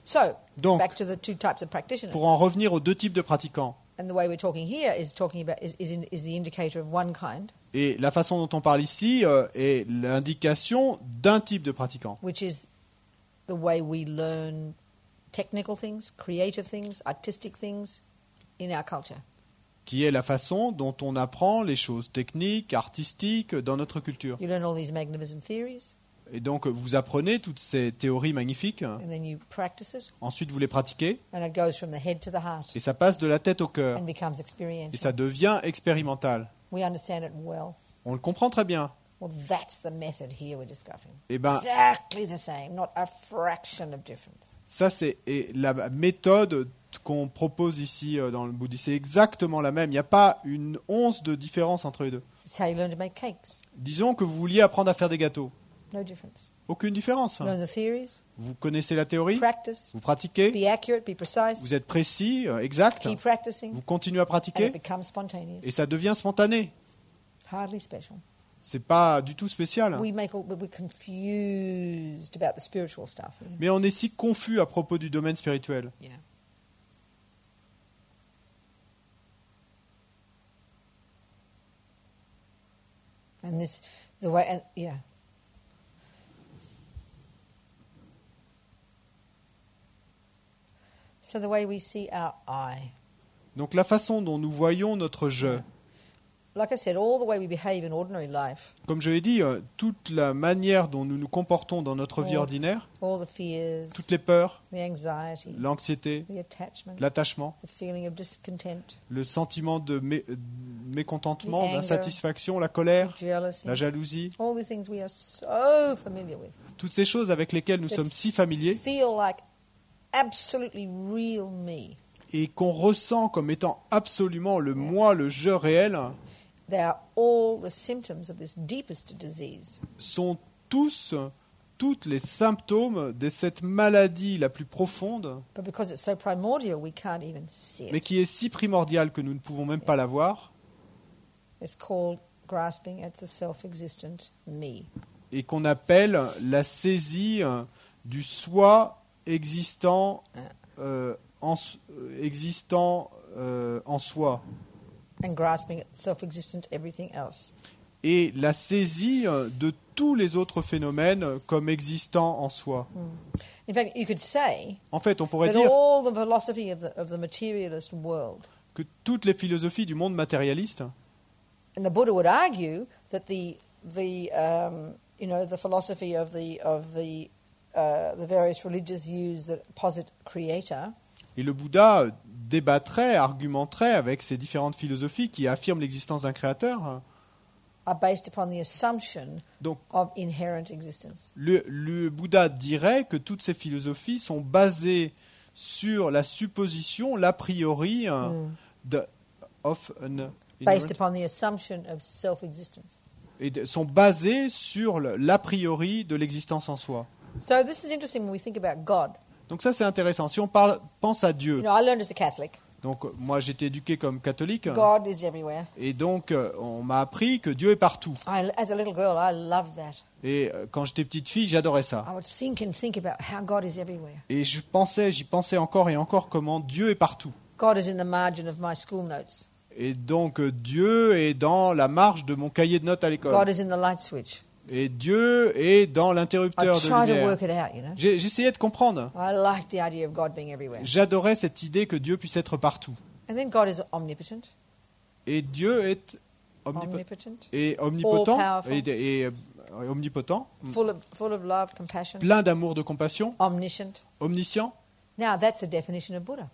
So, Donc, back to the two types of practitioners. Pour en revenir aux deux types de pratiquants. And the way we're talking here is the indicator of one kind, Et la façon dont on parle ici est l'indication d'un type de pratiquant, which is the way we learn technical things, creative things, artistic things in our culture. qui est la façon dont on apprend les choses techniques, artistiques dans notre culture. You learn all these magnificent theories, Et donc vous apprenez toutes ces théories magnifiques, and then you practice it, ensuite vous les pratiquez, and it goes from the head to the heart et ça passe de la tête au cœur, and becomes et experiential. ça devient expérimental. We understand it well. On le comprend très bien. Well, that's the method here we're discussing. Eh ben- Exactly the same, not a fraction of difference. Ça, c'est la méthode qu'on propose ici dans le bouddhisme. C'est exactement la même. Il n'y a pas une once de différence entre les deux. It's how you learn to make cakes. Disons que vous vouliez apprendre à faire des gâteaux. No difference. Aucune différence. Learn the theories, Vous connaissez la théorie, practice, vous pratiquez, be accurate, be precise, vous êtes précis, exact, keep practicing, vous continuez à and it pratiquer, becomes spontaneous. et ça devient spontané. Hardly special. C'est pas du tout spécial. We're confused about the spiritual stuff. You know? Mais on est si confus à propos du domaine spirituel. Yeah. And this, the way, and yeah. So the way we see our I. Donc la façon dont nous voyons notre je. Like I said, all the way we behave in ordinary life, Comme je l'ai dit, toute la manière dont nous nous comportons dans notre vie Oh. ordinaire, all the fears, toutes les peurs, the anxiety, l'anxiété, the attachment, l'attachement, the feeling of discontent, le sentiment de mécontentement, The anger. d'insatisfaction, la colère, jealousy, la jalousie, all the things we are so familiar with, toutes ces choses avec lesquelles nous That sommes si familiers feel like absolutely real me. et qu'on ressent comme étant absolument le moi, le je réel, They are all the symptoms of this deepest disease. sont toutes les symptômes de cette maladie la plus profonde, But because it's so primordial, we can't even see mais it. qui est si primordiale que nous ne pouvons même pas la voir, It's called grasping at the self-existent me. et qu'on appelle la saisie du soi existant en soi, And grasping at self-existent everything else. et la saisie de tous les autres phénomènes comme existants en soi. In fact, you could say En fait, on pourrait that dire all the philosophy of the materialist world, que toutes les philosophies du monde matérialiste, and the Buddha would argue that the philosophy of the various religious views that posit creator, et le Bouddha débattrait, argumenterait avec ces différentes philosophies qui affirment l'existence d'un créateur. are based upon the assumption Donc, of inherent existence. le Bouddha dirait que toutes ces philosophies sont basées sur la supposition, l'a priori, of an Based upon the assumption of self-existence. sont basées sur l'a priori de l'existence en soi. So this is interesting when we think about God. Donc ça, c'est intéressant. Si on pense à Dieu, You know, I learned as a Catholic, donc moi j'étais éduqué comme catholique, God is everywhere. et donc on m'a appris que Dieu est partout. As a little girl, I loved that. Et quand j'étais petite fille, j'adorais ça. I would think and think about how God is everywhere. Et j'y pensais encore et encore comment Dieu est partout. God is in the margin of my school notes. Et donc Dieu est dans la marge de mon cahier de notes à l'école. God is in the light switch. Et Dieu est dans I l'interrupteur de try to lumière. work it out, you know. J'essayais de comprendre. I like the idea of God being everywhere. J'adorais cette idée que Dieu puisse être partout. And then God is omnipotent, Et Dieu est omnipotent All-powerful. et omnipotent, full of love, compassion, plein d'amour, de compassion, omniscient. omniscient. Now that's a definition of Buddha.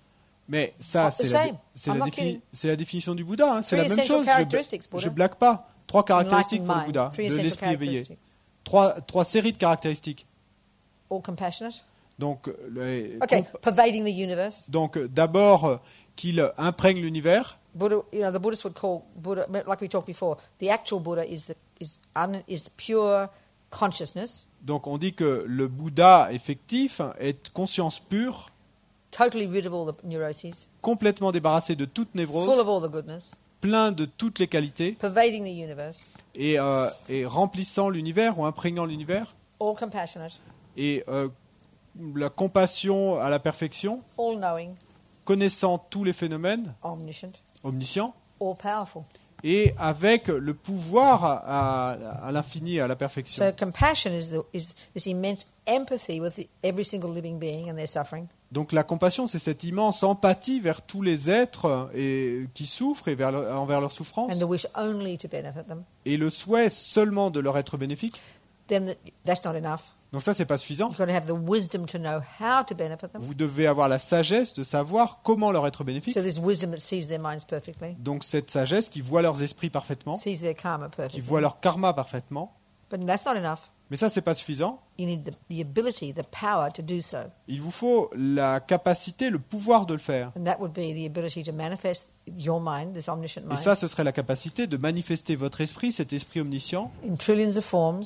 Mais ça, The same. I'm not kidding. c'est la définition du Bouddha. Hein. C'est Three la même essential chose. characteristics, Buddha. Je blague pas. 3 caractéristiques Enlightened pour le mind. Bouddha, 3 de essential l'esprit éveillé. characteristics. 3 séries de caractéristiques. All compassionate. Donc, Okay, pervading the universe. donc d'abord qu'il imprègne l'univers. Buddha, you know, the Buddhists would call Buddha, like we talked before, the actual Buddha is pure consciousness, Donc on dit que le Bouddha effectif est conscience pure, totally rid of all the neuroses, complètement débarrassé de toute full névrose, of all the goodness, plein de toutes les qualités, pervading the universe, et remplissant l'univers ou imprégnant l'univers, all compassionate, et la compassion à la perfection, all knowing, connaissant tous les phénomènes, omniscient, omniscient, all powerful. et avec le pouvoir à l'infini, à la perfection. So compassion is this immense empathy with every single living being and their suffering. Donc la compassion, c'est cette immense empathie vers tous les êtres qui souffrent et envers leur souffrance, And the wish only to benefit them. et le souhait seulement de leur être bénéfique. Then that's not enough. Donc ça, c'est pas suffisant. You've got to have the wisdom to know how to benefit them. Vous devez avoir la sagesse de savoir comment leur être bénéfique. So there's wisdom that sees their minds perfectly, Donc cette sagesse qui voit leurs esprits parfaitement, sees their karma qui perfectly. voit leur karma parfaitement. But that's not enough. Mais ça, c'est pas suffisant. You need the ability, the power to do so. Il vous faut la capacité, le pouvoir de le faire. And that would be the ability to manifest your mind, this omniscient Et mind, ça, ce serait la capacité de manifester votre esprit, cet esprit omniscient, in trillions of forms,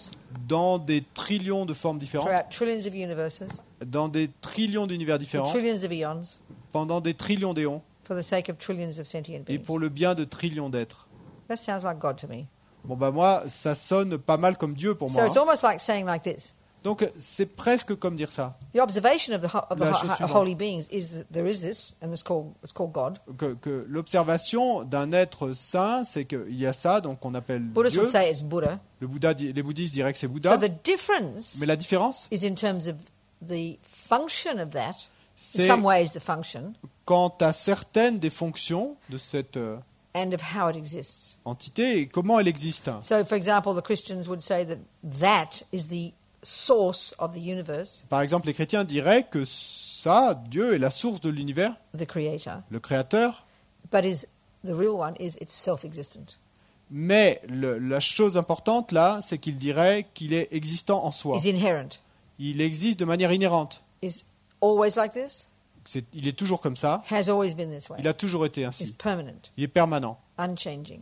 dans des trillions de formes différentes, throughout trillions of universes, dans des trillions d'univers for différents, trillions of eons, pendant des trillions d'éons, for the sake of trillions of sentient et beings. pour le bien de trillions d'êtres. That sounds like God to me. Bon, bah moi, ça sonne pas mal comme Dieu pour So moi. it's Hein. almost like saying like this. Donc, c'est presque comme dire ça. The observation of La chose suivante. holy beings is that there is this, and it's called God. Que l'observation d'un être saint, c'est qu'il y a ça, donc on appelle Buddhists Dieu. would say it's Buddha. Les bouddhistes diraient que c'est So Bouddha. the difference Mais la différence, is in terms of the function of that c'est some ways the function, quant à certaines des fonctions de cette and of how it exists. entité et comment elle existe. So, for example, the Christians would say that is the source of the universe, Par exemple, les chrétiens diraient que ça, Dieu est la source de l'univers, the creator, le créateur, but the real one is it's self-existent. mais la chose importante là, c'est qu'il dirait qu'il est existant en soi. Is inherent. Il existe de manière inhérente. Is always like this, Il est toujours comme ça, has always been this way. il a toujours été Is ainsi. permanent, Il est permanent, unchanging.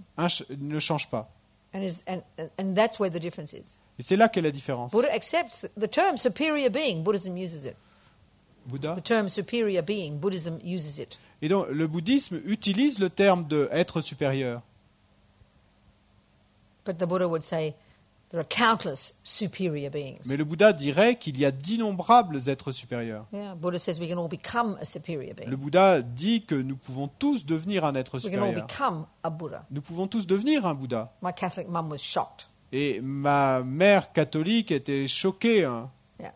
il ne change pas. And that's where the difference is. Et c'est là qu'est la différence. Buddha accepts the term superior being, Buddhism uses it. Bouddha. The term superior being, Buddhism uses it. Et donc, le bouddhisme utilise le terme de être supérieur. But the Buddha would say there are countless superior beings. Mais le Bouddha dirait qu'il y a d'innombrables êtres supérieurs. Yeah, Buddha says we can all become a superior being. Le Bouddha dit que nous pouvons tous devenir un être We can all supérieur. become a Buddha. Nous pouvons tous devenir un Bouddha. My Catholic mum was shocked. Et ma mère catholique était choquée. Hein. Yeah.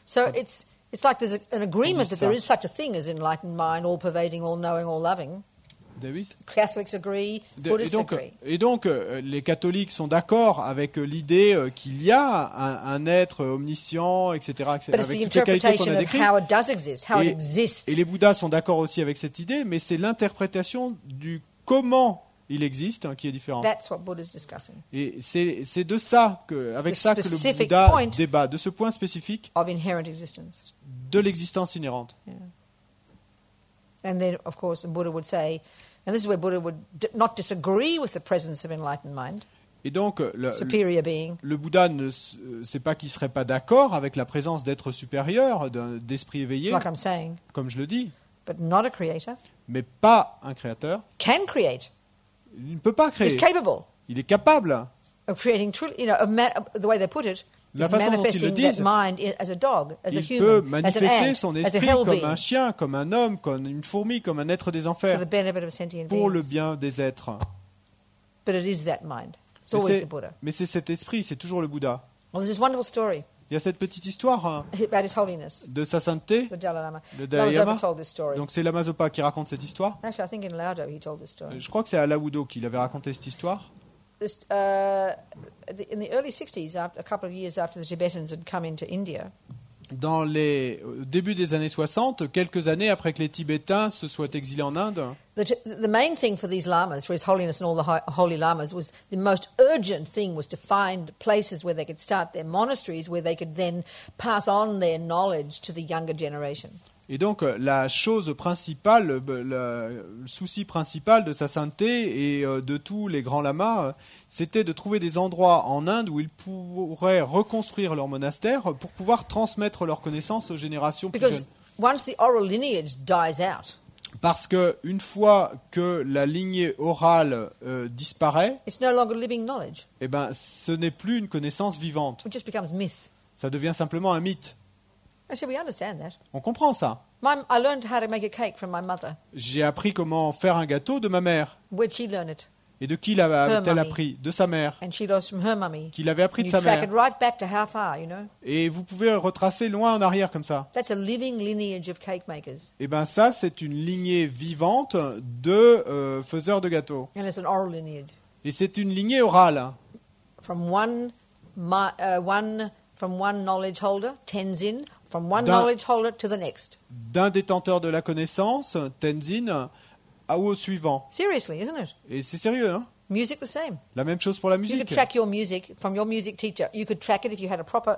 So it's like there's an agreement that there ça. is such a thing as enlightened mind, all pervading, all knowing, all loving. Davis Catholics agree, Buddhists agree. Et donc, les catholiques sont d'accord avec l'idée qu'il y a un être omniscient, etc., But it's avec the toutes les qualités qu'on interpretation a of décrites. how it does exist, how it Et exists. les Bouddhas sont d'accord aussi avec cette idée, mais c'est l'interprétation du comment il existe hein, qui est différente. That's what Buddha's discussing. Et c'est de ça, avec The ça que le specific Bouddha point débat, de ce point spécifique Of inherent existence. de l'existence inhérente. And then, of course, the Buddha would say, and this is where Buddha would not disagree with the presence of enlightened mind, Et donc, superior being, le Bouddha c'est pas qu'il serait pas d'accord avec la présence d'êtres supérieurs, d'esprits éveillés, like I'm saying, comme je le dis, but not a creator, mais pas un créateur. can create, Il ne peut pas is créer. capable Il est capable. of creating truly, the way they put it, La is façon dont ils le manifesting that disent, mind as a dog, as a Il peut human, as an manifester ant, son as a esprit hell comme being, un chien, comme un homme, comme une fourmi, comme un être des for enfers, the benefit of sentient pour le beings. bien des êtres. But it is that mind. It's Mais always c'est- the Buddha. Mais c'est cet esprit, c'est toujours le Bouddha. Well, there's this wonderful story Il y a cette petite histoire hein, about His Holiness, de sa sainteté, the Dalai Lama. le Dalai Lama Lama. told this story. Donc c'est Lama Zopa qui raconte cette histoire. Actually, I think in Laudo he told this story. Je crois que c'est à Laudo qu'il avait raconté cette histoire. This, in the early 60s, a couple of years after the Tibetans had come into India, Au début des années 60, quelques années après que les Tibétains se soient exilés en Inde, the main thing for these lamas, for His Holiness and all the holy lamas, was the most urgent thing was to find places where they could start their monasteries, where they could then pass on their knowledge to the younger generation. et donc la chose principale, le souci principal de sa sainteté et de tous les grands lamas, c'était de trouver des endroits en Inde où ils pourraient reconstruire leur monastère pour pouvoir transmettre leurs connaissances aux générations plus Because jeunes. once the oral lineage dies out, Parce que une fois que la lignée orale disparaît, it's no longer living knowledge. eh ben, ce n'est plus une connaissance vivante. It just becomes myth. Ça devient simplement un mythe. Actually, we understand that. On comprend ça. I learned how to make a cake from my mother. J'ai appris comment faire un gâteau de ma mère. Where'd she learn it? Et de qui l'avait-elle mommy. appris? De sa mère. And she learned from her mummy. Qui l'avait appris And de you sa track mère. it right back to how far, you know? Et vous pouvez retracer loin en arrière comme ça. That's a living lineage of cake makers. Et ben ça, c'est une lignée vivante de faiseurs de gâteaux. And it's an oral lineage. Et c'est une lignée orale. From one knowledge holder, Tenzin, from one D'un- knowledge holder to the next. D'un détenteur de la connaissance, Tenzin, au suivant. Seriously, isn't it? Et c'est sérieux, hein? Music the same. La même chose pour la You could musique. track your music from your music teacher. You could track it if you had a proper,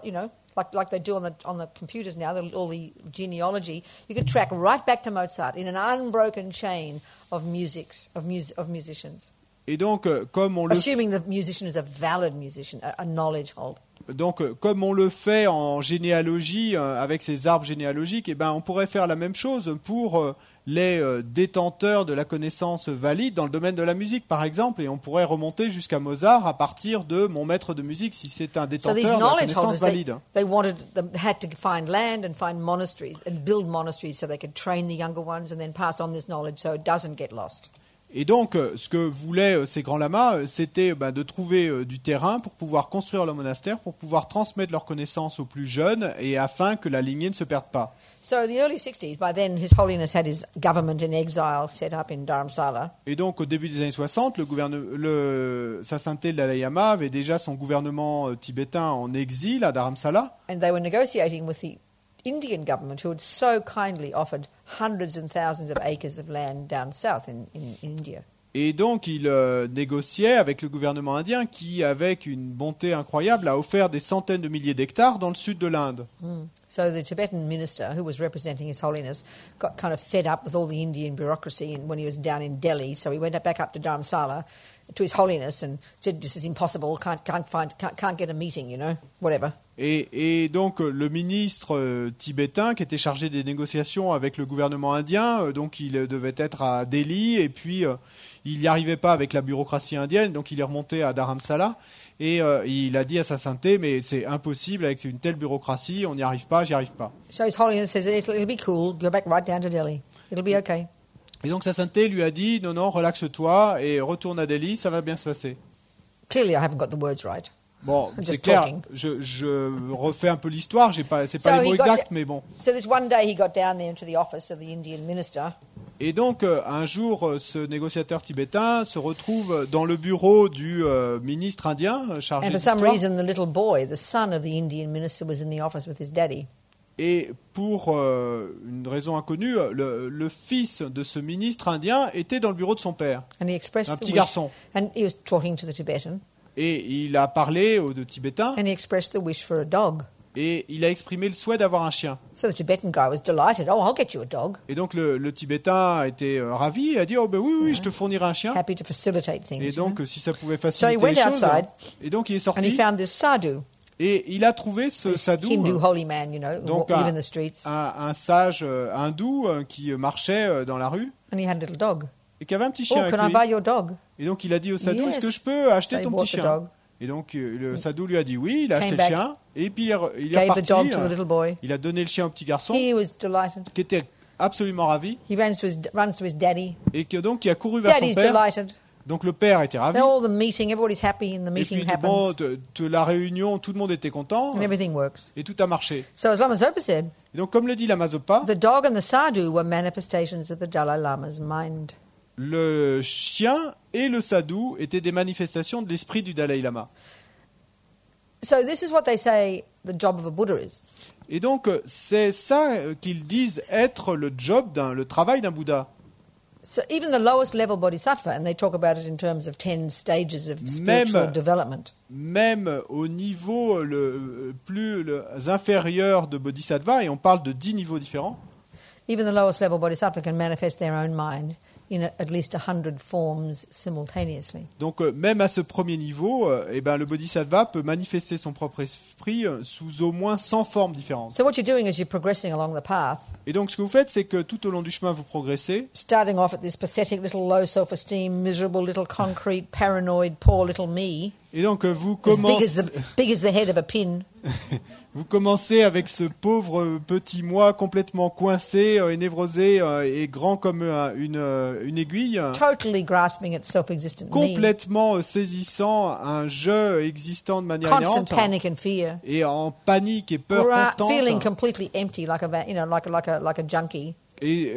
like they do on the computers now, all the genealogy. You could track right back to Mozart in an unbroken chain of musicians. Et donc, comme on le Assuming the musician is a valid musician, a knowledge holder. Donc, comme on le fait en généalogie, avec ces arbres généalogiques, eh ben, on pourrait faire la même chose pour les détenteurs de la connaissance valide dans le domaine de la musique, par exemple, et on pourrait remonter jusqu'à Mozart à partir de mon maître de musique, si c'est un So détenteur these de la knowledge connaissance holders, valide. they had to find land and find monasteries and build monasteries so they could train the younger ones and then pass on this knowledge so it doesn't get lost. Et donc, ce que voulaient ces grands lamas, c'était de trouver du terrain pour pouvoir construire leur monastère, pour pouvoir transmettre leurs connaissances aux plus jeunes, et afin que la lignée ne se perde pas. So in the early 60s, by then His Holiness had his government in exile set up in Dharamsala. Et donc, au début des années 60, Sa Sainteté le Dalai Lama avait déjà son gouvernement tibétain en exil à Dharamsala. And they were negotiating with the Indian government, who had so kindly offered hundreds and thousands of acres of land down south in India. Et donc, il négociait avec le gouvernement indien qui, avec une bonté incroyable, a offert des centaines de milliers d'hectares dans le sud de l'Inde. So the Tibetan minister, who was representing His Holiness, got kind of fed up with all the Indian bureaucracy when he was down in Delhi. So he went back up to Dharamsala to His Holiness and said, "This is impossible. Can't get a meeting. Whatever." Et donc, le ministre tibétain, qui était chargé des négociations avec le gouvernement indien, donc il devait être à Delhi, et puis il n'y arrivait pas avec la bureaucratie indienne, donc il est remonté à Dharamsala, et il a dit à Sa Sainteté, mais c'est impossible avec une telle bureaucratie, on n'y arrive pas, j'y arrive pas. So His Holiness says, it'll be cool, go back right down to Delhi. It'll be okay. Et donc Sa Sainteté lui a dit, non, relaxe-toi, et retourne à Delhi, ça va bien se passer. Clearly I haven't got the words right. Bon, I'm c'est just clair, talking. je refais un peu l'histoire, c'est pas So les mots he got exacts, to- mais bon. So this one day he got down there into the office of the Indian minister. Et donc, un jour, ce négociateur tibétain se retrouve dans le bureau du ministre indien chargé And for some d'histoire. reason, the little boy, the son of the Indian minister, was in the office with his daddy. Et pour une raison inconnue, le fils de ce ministre indien était dans le bureau de son père. And he expressed Un the petit wish. garçon. And he was talking to the Tibetan. Et il a parlé aux deux Tibétains And he expressed the wish for a dog. et il a exprimé le souhait d'avoir un chien. So the Tibetan guy was delighted. Oh, I'll get you a dog. Et donc le Tibétain a été ravi et a dit « Oh ben oui, je te fournirai un chien. Happy to facilitate » things. Et donc, si ça pouvait So he faciliter went les choses. outside. Et donc, il est And he sorti found this sadhu, et il a trouvé ce sadhu, Hindu holy man, donc who live in the streets. un sage hindou qui marchait dans la rue And he had a little dog. et qui avait un petit Oh, chien avec can I lui. buy your dog? Et donc, il a dit au sadhu, Yes. est-ce que je peux acheter So he ton bought petit the chien? dog. Et donc, le sadhu lui a dit oui, il a Came acheté le back, chien et puis il est Gave the reparti. dog to the little boy. Il a donné le chien au petit garçon He was delighted. qui était absolument ravi He runs to his daddy. et donc qui a couru vers son Daddy's père. delighted. Donc le père était ravi. Then all the meeting, everybody's happy, and the Et meeting puis bon, happens, de la réunion, tout le monde était content and everything works. et tout a marché. So as Lama Zopa said, Et donc comme le dit Lama Zopa, the dog and the sadhu were manifestations of the Dalai Lama's mind. le chien et le sadhu étaient des manifestations de l'esprit du Dalai Lama. So this is what they say the job of a Buddha is. Et donc c'est ça qu'ils disent être le job le travail d'un Bouddha. So even the lowest level bodhisattva, and they talk about it in terms of 10 stages of spiritual Même- development. Même au niveau le plus inférieur de Bodhisattva, et on parle de 10 niveaux différents, Even the lowest level bodhisattva can manifest their own mind in at least 100 forms simultaneously. donc même à ce premier niveau, le Bodhisattva peut manifester son propre esprit sous au moins 100 formes différentes. So what you're doing is you're progressing along the path, Et donc ce que vous faites, c'est que tout au long du chemin, vous progressez, starting off at this pathetic little low self-esteem, miserable little concrete, paranoid, poor little me, et donc vous as big as the head of a pin. vous commencez avec ce pauvre petit moi complètement coincé et névrosé et grand comme une aiguille, Totally grasping at self-existent me. complètement saisissant un jeu existant de manière Constant inhérente. panic and fear. Et en panique et peur constante Feeling completely empty, like a junkie. et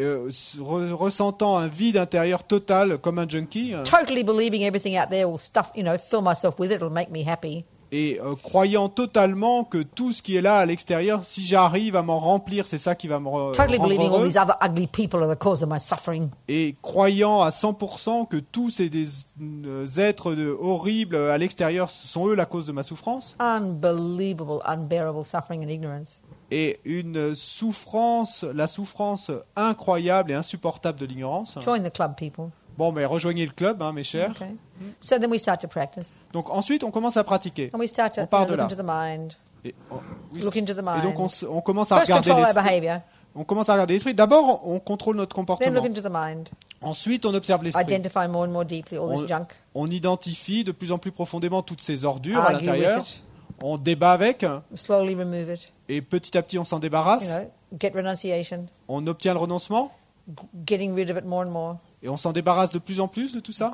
ressentant un vide intérieur total comme un junkie Totally believing everything out there will fill myself with it, it'll make me happy. et croyant totalement que tout ce qui est là à l'extérieur, si j'arrive à m'en remplir, c'est ça qui va me Totally rendre believing all heureux, these other ugly people are the cause of my suffering. et croyant à 100% que tous ces êtres horribles à l'extérieur sont eux la cause de ma souffrance. Unbelievable, unbearable suffering and ignorance. Et la souffrance incroyable et insupportable de l'ignorance. Join the club, people. Bon, mais rejoignez le club, mes chers. Okay. So then we start to practice. Donc ensuite, on commence à pratiquer. And we start to On part de look là. into the mind. Et, oui, Look into the et mind. donc on commence à First, regarder control our l'esprit. behavior. On commence à regarder l'esprit. D'abord, on contrôle notre Then comportement. look into the mind. Ensuite, on observe l'esprit. Identify more and more deeply all this junk. On identifie de plus en plus profondément toutes ces ordures à Argue l'intérieur. with it. On débat avec Slowly remove it. et petit à petit, on s'en débarrasse. Get renunciation. On obtient le renoncement Getting rid of it more and more. Et on s'en débarrasse de plus en plus de tout ça.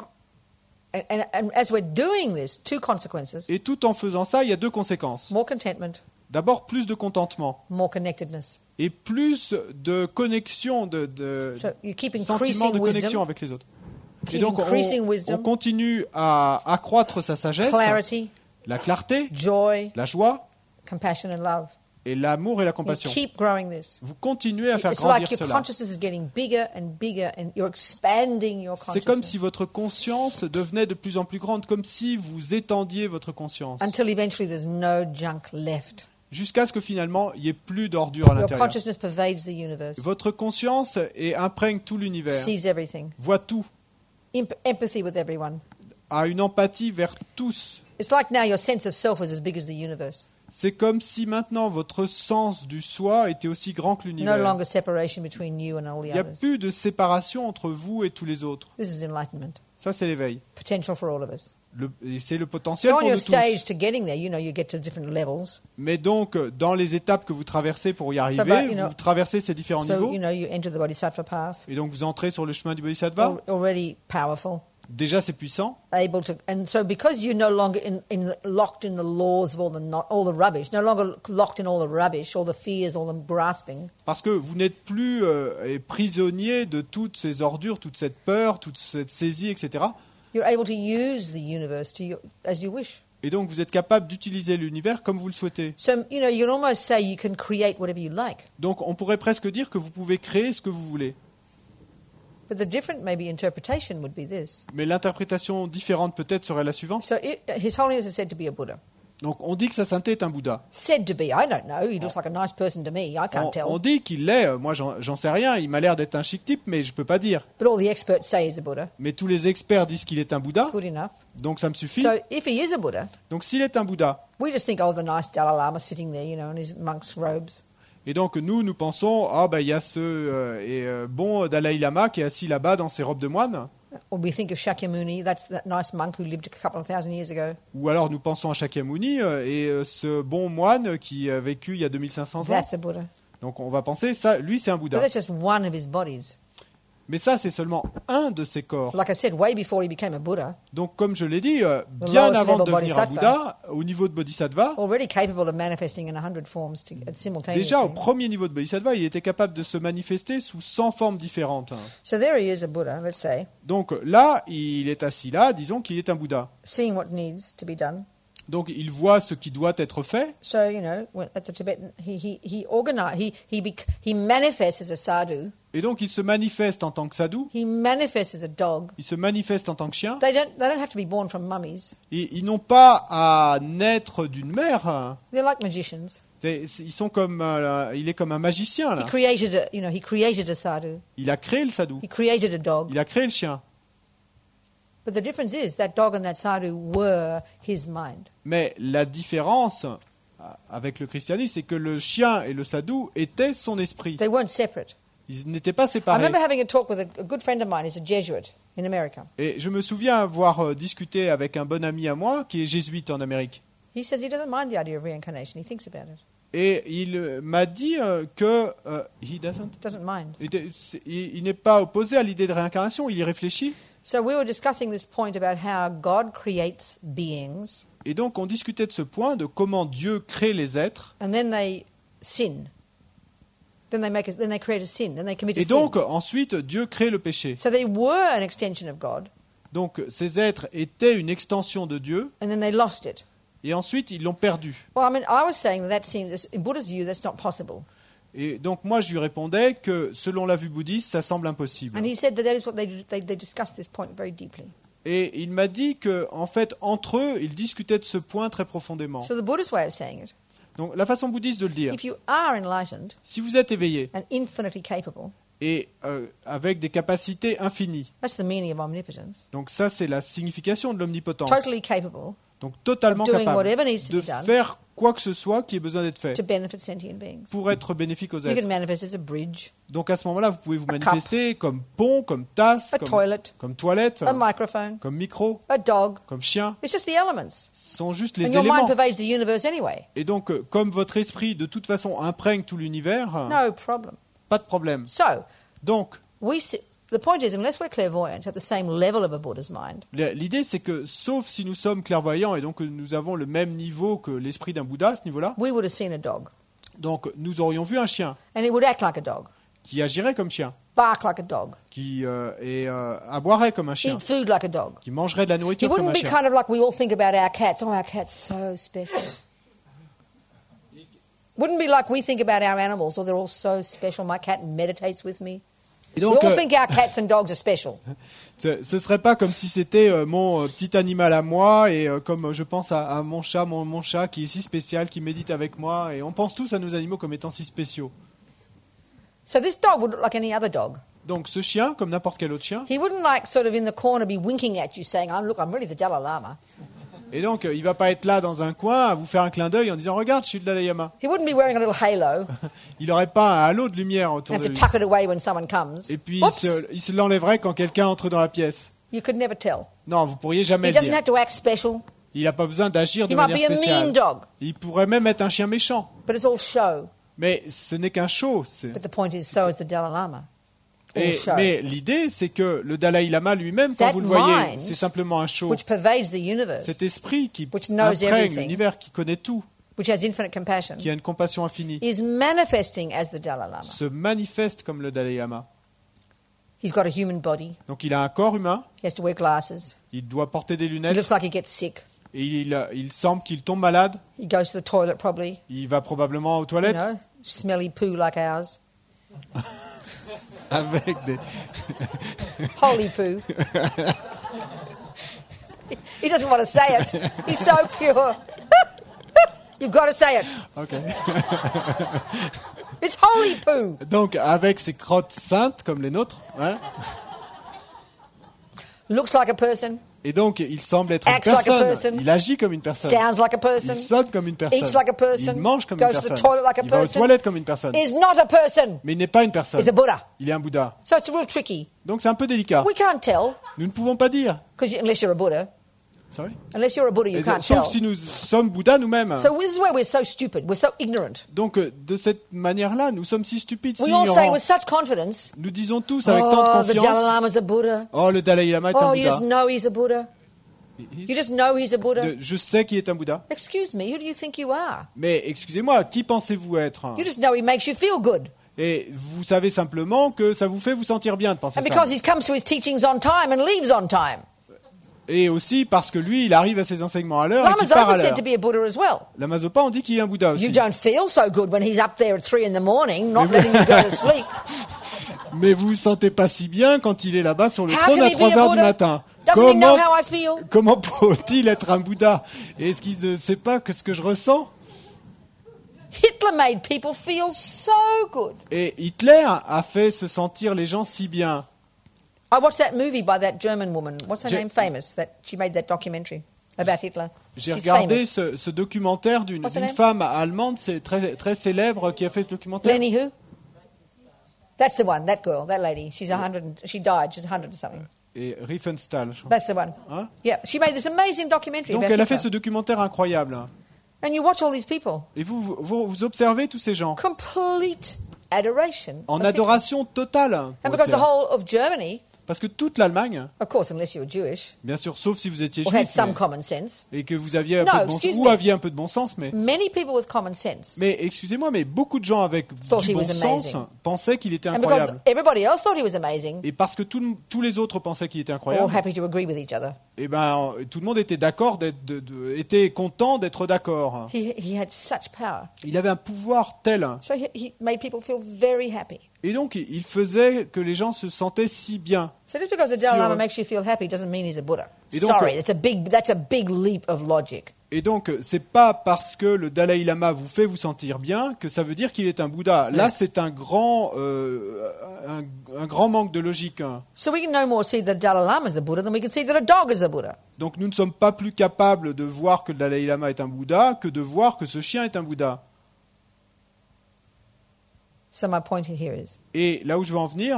And as we're doing this, two consequences: Et tout en faisant ça, il y a deux conséquences. more contentment, D'abord, plus de contentement more connectedness. et plus de connexion, de So you keep sentiment increasing de connexion wisdom, avec les autres. Et keep donc, increasing on wisdom, continue à accroître sa sagesse, clarity, la clarté, joy, la joie compassion, and love. et l'amour et la You compassion. keep growing this. Vous continuez à faire It's grandir like your cela. consciousness is getting bigger and bigger, and you're expanding your C'est comme consciousness si votre conscience devenait de plus en plus grande, comme si vous étendiez votre conscience, until eventually there's no junk left. jusqu'à ce que finalement, il n'y ait plus d'ordure à Your l'intérieur. consciousness pervades the universe, Votre conscience imprègne tout l'univers, sees everything, voit tout, empathy with everyone. a une empathie vers tous. It's like now your sense of self is as big as the universe. C'est comme si maintenant votre sens du soi était aussi grand que No l'univers. longer separation between you and all Il the n'y a others. plus de séparation entre vous et tous les autres. This is enlightenment, Ça, c'est l'éveil. potential for all of us. Et c'est le potentiel So on pour your nous tous. stage to getting there, you get to different levels. Mais donc, dans les étapes que vous traversez pour y arriver, but, vous traversez ces différents So, niveaux. you enter the bodhisattva path, Et donc, vous entrez sur le chemin du Bodhisattva. already powerful. Déjà, c'est puissant. Able to, and so because you're no longer locked in the laws of all the rubbish, no longer locked in all the rubbish, all the fears, all the grasping. Parce que vous n'êtes plus prisonnier de toutes ces ordures, toute cette peur, toute cette saisie, etc. You're able to use the universe as you wish. Et donc, vous êtes capable d'utiliser l'univers comme vous le souhaitez. So you can almost say you can create whatever you like. Donc, on pourrait presque dire que vous pouvez créer ce que vous voulez. But the different maybe interpretation would be this. Mais l'interprétation différente peut-être serait la suivante. So His Holiness is said to be a Buddha. Donc, on dit que sa sainteté est un Bouddha. Said to be, I don't know. He looks like a nice person to me. I can't tell. On dit qu'il l'est. Moi, j'en sais rien. Il m'a l'air d'être un chic type, mais je peux pas dire. But all the experts say he's a Buddha. Mais tous les experts disent qu'il est un Bouddha. Good enough. Donc, ça me suffit. So if he is a Buddha, Donc, s'il est un Bouddha, we just think, oh, the nice Dalai Lama sitting there, in his monk's robes. et donc nous pensons, il y a ce bon Dalai Lama qui est assis là-bas dans ses robes de moine. Or we think of Shakyamuni, that's that nice monk who lived a couple of thousand years ago. Ou alors nous pensons à Shakyamuni et ce bon moine qui a vécu il y a 2500 ans. That's a Buddha. Donc on va penser, ça, lui c'est un But Bouddha. that's just one of his bodies. Mais ça c'est seulement un de ses corps. Like I said, way before he became a Buddha, Donc comme je l'ai dit, bien lowest avant de level devenir un bodhisattva. Bouddha, au niveau de Bodhisattva, already capable of manifesting in 100 forms simultaneously. déjà au premier niveau de Bodhisattva, il était capable de se manifester sous 100 formes différentes. So there he is, a Buddha, let's say, Donc là, il est assis là, disons qu'il est un Bouddha. seeing what needs to be done. Donc il voit ce qui doit être fait. So, at the Tibetan, he manifests as a sadhu. Et donc il se manifeste en tant que sadhu, He manifests as a dog. il se manifeste en tant que chien. They don't have to be born from mummies. Et ils n'ont pas à naître d'une mère. They're like magicians. Ils sont comme, il est comme un magicien là. He created a sadhu. Il a créé le sadhu, He created a dog. il a créé le chien. But the difference is that dog and that sadhu were his mind. Mais la différence avec le christianisme, c'est que le chien et le sadhu étaient son esprit. They weren't separate. Ils n'étaient pas I séparés. remember having a talk with a good friend of mine. He's a Jesuit in America. Et je me souviens avoir discuté avec un bon ami à moi qui est jésuite en Amérique. He says he doesn't mind the idea of reincarnation. He thinks about it. Et il m'a dit que he Doesn't mind. il n'est pas opposé à l'idée de réincarnation, il y réfléchit. So we were discussing this point about how God creates beings Et donc on discutait de ce point, de comment Dieu crée les êtres. and then they sin. Then they create a sin. Then they commit a Et sin. donc ensuite Dieu crée le péché. So they were an extension of God, Donc ces êtres étaient une extension de Dieu and then they lost it. et ensuite ils l'ont perdu. Well, I was saying that seems, in Buddha's view, that's not possible. Et donc moi je lui répondais que selon la vue bouddhiste ça semble impossible. And he said that is what they discussed this point very deeply. Et il m'a dit que en fait entre eux ils discutaient de ce point très profondément. So the Buddhist way of saying it, Donc la façon bouddhiste de le dire, if you are enlightened si vous êtes éveillé and infinitely capable, et avec des capacités infinies, that's the meaning of omnipotence. donc ça c'est la signification de l'omnipotence, Totally capable donc totalement of doing capable whatever needs to de be done faire quoi que ce soit qui ait besoin d'être fait to benefit sentient beings. pour être bénéfique aux You can êtres. manifest as a bridge, Donc à ce moment-là vous pouvez vous A manifester comme pont, comme tasse, a toilet, comme toilette, a microphone, comme micro, a dog. comme chien. It's just the elements. Ce sont juste And les your mind éléments. pervades the universe anyway. Et donc comme votre esprit de toute façon imprègne tout l'univers, No problem. pas de problème. So, Donc The point is, unless we're clairvoyant at the same level of a Buddha's mind, L'idée, c'est que, sauf si nous sommes clairvoyants et donc nous avons le même niveau que l'esprit d'un Bouddha à ce niveau-là, we would have seen a dog. donc nous aurions vu un chien And it would act like a dog, qui agirait comme chien, bark like a dog, qui aboierait comme un chien, eat food like a dog. qui mangerait de la He nourriture comme wouldn't un be chien. kind of like we all think about our cats. Oh, our cat's so special. Wouldn't be like we think about our animals. Oh, they're all so special. My cat meditates with me. Et We donc, all think our cats and dogs are special. ce serait pas comme si c'était mon petit animal à moi et comme je pense à mon chat qui est si spécial, qui médite avec moi, et on pense tous à nos animaux comme étant si spéciaux. So this dog would look like any other dog. Donc ce chien, comme n'importe quel autre chien, He wouldn't like sort of in the corner be winking at you saying, "Oh, look, I'm really the Dalai Lama." et donc il va pas être là dans un coin à vous faire un clin d'œil en disant regarde, je suis le Dalai Lama. He wouldn't be wearing a little halo Il n'aurait pas un halo de lumière and autour have de to lui. tuck it away when someone comes. Et puis Whoops. il se l'enlèverait quand quelqu'un entre dans la pièce. You could never tell. Non, vous pourriez jamais He le doesn't dire. have to act special. Il n'a pas besoin d'agir de He might manière be a mean spéciale. dog, Il pourrait même être un chien méchant. but it's all show. Mais ce n'est qu'un show. But the point is, so is the Dalai Lama. All show. Mais l'idée, c'est que le Dalai Lama lui-même, quand That vous le voyez, mind, c'est simplement un show. which pervades the universe, Cet esprit qui which knows imprègne everything. l'univers, qui connaît tout, which has infinite compassion, qui a une compassion infinie, is manifesting as the Dalai Lama. se manifeste comme le Dalai Lama. He's got a human body. Donc il a un corps humain, He has to wear glasses. il doit porter des He lunettes, looks like he gets sick. et il semble qu'il tombe malade. He goes to the toilet probably. Il va probablement aux You toilettes know, smelly poo like ours. avec des... Holy poo. He doesn't want to say it. He's so pure. You've got to say it. Ok. It's holy poo. Donc avec ses crottes saintes comme les nôtres, hein, Looks like a person. et donc il semble être une Acts like a personne. person. Il agit comme une personne. Sounds like a person. Il sonne comme une personne. Eats like a person. Il mange comme une Goes to the personne. toilet like a Il va aux person. toilettes comme une personne. Is not a person. Mais il n'est pas une personne. Is a Buddha. Il est un Bouddha. So it's real tricky. Donc c'est un peu délicat. We can't tell Nous ne pouvons pas dire. unless you're a Buddha. Sorry. Unless you're a Buddha, you Et can't tell. sauf si nous sommes Bouddha nous-mêmes. So this is where we're so stupid. We're so ignorant. Donc de cette manière-là, nous sommes si stupides, si We all say ignorants. with such confidence, Nous disons tous avec tant "Oh, de the Dalai confiance. Lama's a Buddha. Oh, le Dalai Lama est un Oh, you just Bouddha. know he's a Buddha. You just know he's a Buddha." Je sais qu'il est un Bouddha. Excuse me, who do you think you are? Mais excusez-moi, qui pensez-vous être? You just know he makes you feel good. Et vous savez simplement que ça vous fait vous sentir bien de penser And ça. because he comes to his teachings on time and leaves on time. Et aussi parce que lui, il arrive à ses enseignements à l'heure et Lama qu'il part à Zopa said l'heure. to be a Buddha as well. Lama Zopa, on dit qu'il est un Bouddha aussi. You don't feel so good when he's up there at 3 in the morning, not letting you go to sleep. Mais vous vous sentez pas si bien quand il est là-bas sur le How trône can à he be 3 a heures du Buddha? matin. Doesn't he know how I feel? Comment peut-il être un Bouddha? Est-ce qu'il ne sait pas que ce que je ressens? Hitler made people feel so good. Et Hitler a fait se sentir les gens si bien. I watched that movie by that German woman. What's her J'ai- name? Famous. That she made that documentary about Hitler. J'ai She's regardé famous. ce documentaire d'une What's her name? femme allemande, c'est très, très célèbre, qui a fait ce documentaire. Lenny who? That's the one. That girl. That lady. She's 100. She died. She's 100 or something. Et Riefenstahl. je crois. That's the one. Hein? Yeah. She made this amazing documentary Donc about elle a fait Hitler. ce documentaire incroyable. And you watch all these people. Et vous observez tous ces gens Complete adoration. en of Hitler. adoration totale. And pour because the Hitler. whole of Germany, Parce que toute l'Allemagne, of course, unless you were Jewish bien sûr, sauf si vous étiez or had juif, some mais- common sense, et que vous aviez un No, peu de bon excuse ou me. aviez un peu de bon sens, mais many people with common sense. excusez-moi, mais beaucoup de gens avec Thought du he bon was sens amazing. pensaient qu'il était And because incroyable. everybody else thought he was amazing, Et parce que tous les autres pensaient qu'il était all incroyable, happy to agree with each other. et ben tout le monde était d'accord, était content d'être d'accord. He had such power. Il avait un pouvoir tel, So he made people feel very happy. et donc il faisait que les gens se sentaient si bien. So just because the Dalai Sur- Lama makes you feel happy doesn't mean he's a Buddha. Et donc, Sorry, that's a big leap of logic. Et donc, c'est pas parce que le Dalai Lama vous fait vous sentir bien que ça veut dire qu'il est un Bouddha. Là, c'est un grand manque de logique. So we can no more see that the Dalai Lama is a Buddha than we can see that a dog is a Buddha. Donc, nous ne sommes pas plus capables de voir que le Dalai Lama est un Bouddha que de voir que ce chien est un Bouddha. So my point here is, Et là où je veux en venir,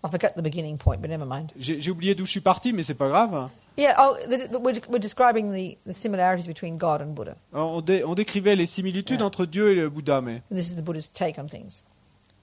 I forgot the beginning point, but never mind. j'ai oublié d'où je suis parti, mais c'est pas grave. Yeah, we're describing the similarities between God and Buddha. On décrivait les similitudes entre Dieu et le Bouddha, mais And this is the Buddha's take on things.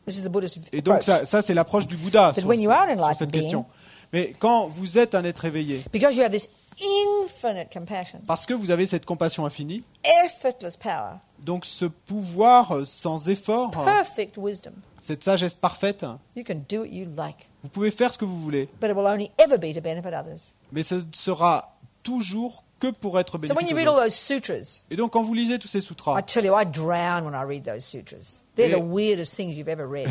This is the Buddhist Et donc approach. ça c'est l'approche du Bouddha But sur, when you are an sur enlightened cette being, question. Mais quand vous êtes un être éveillé, because you have this infinite compassion, parce que vous avez cette compassion infinie, effortless power, donc ce pouvoir sans effort, perfect wisdom, cette sagesse parfaite, you can do what you like, vous pouvez faire ce que vous voulez, but it will only ever be to benefit others. mais ce sera toujours que pour être So when you bénéfique. read all those sutras, Et donc quand vous lisez tous ces sutras, I tell you, I drown when I read those sutras. They're Et- the weirdest things you've ever read.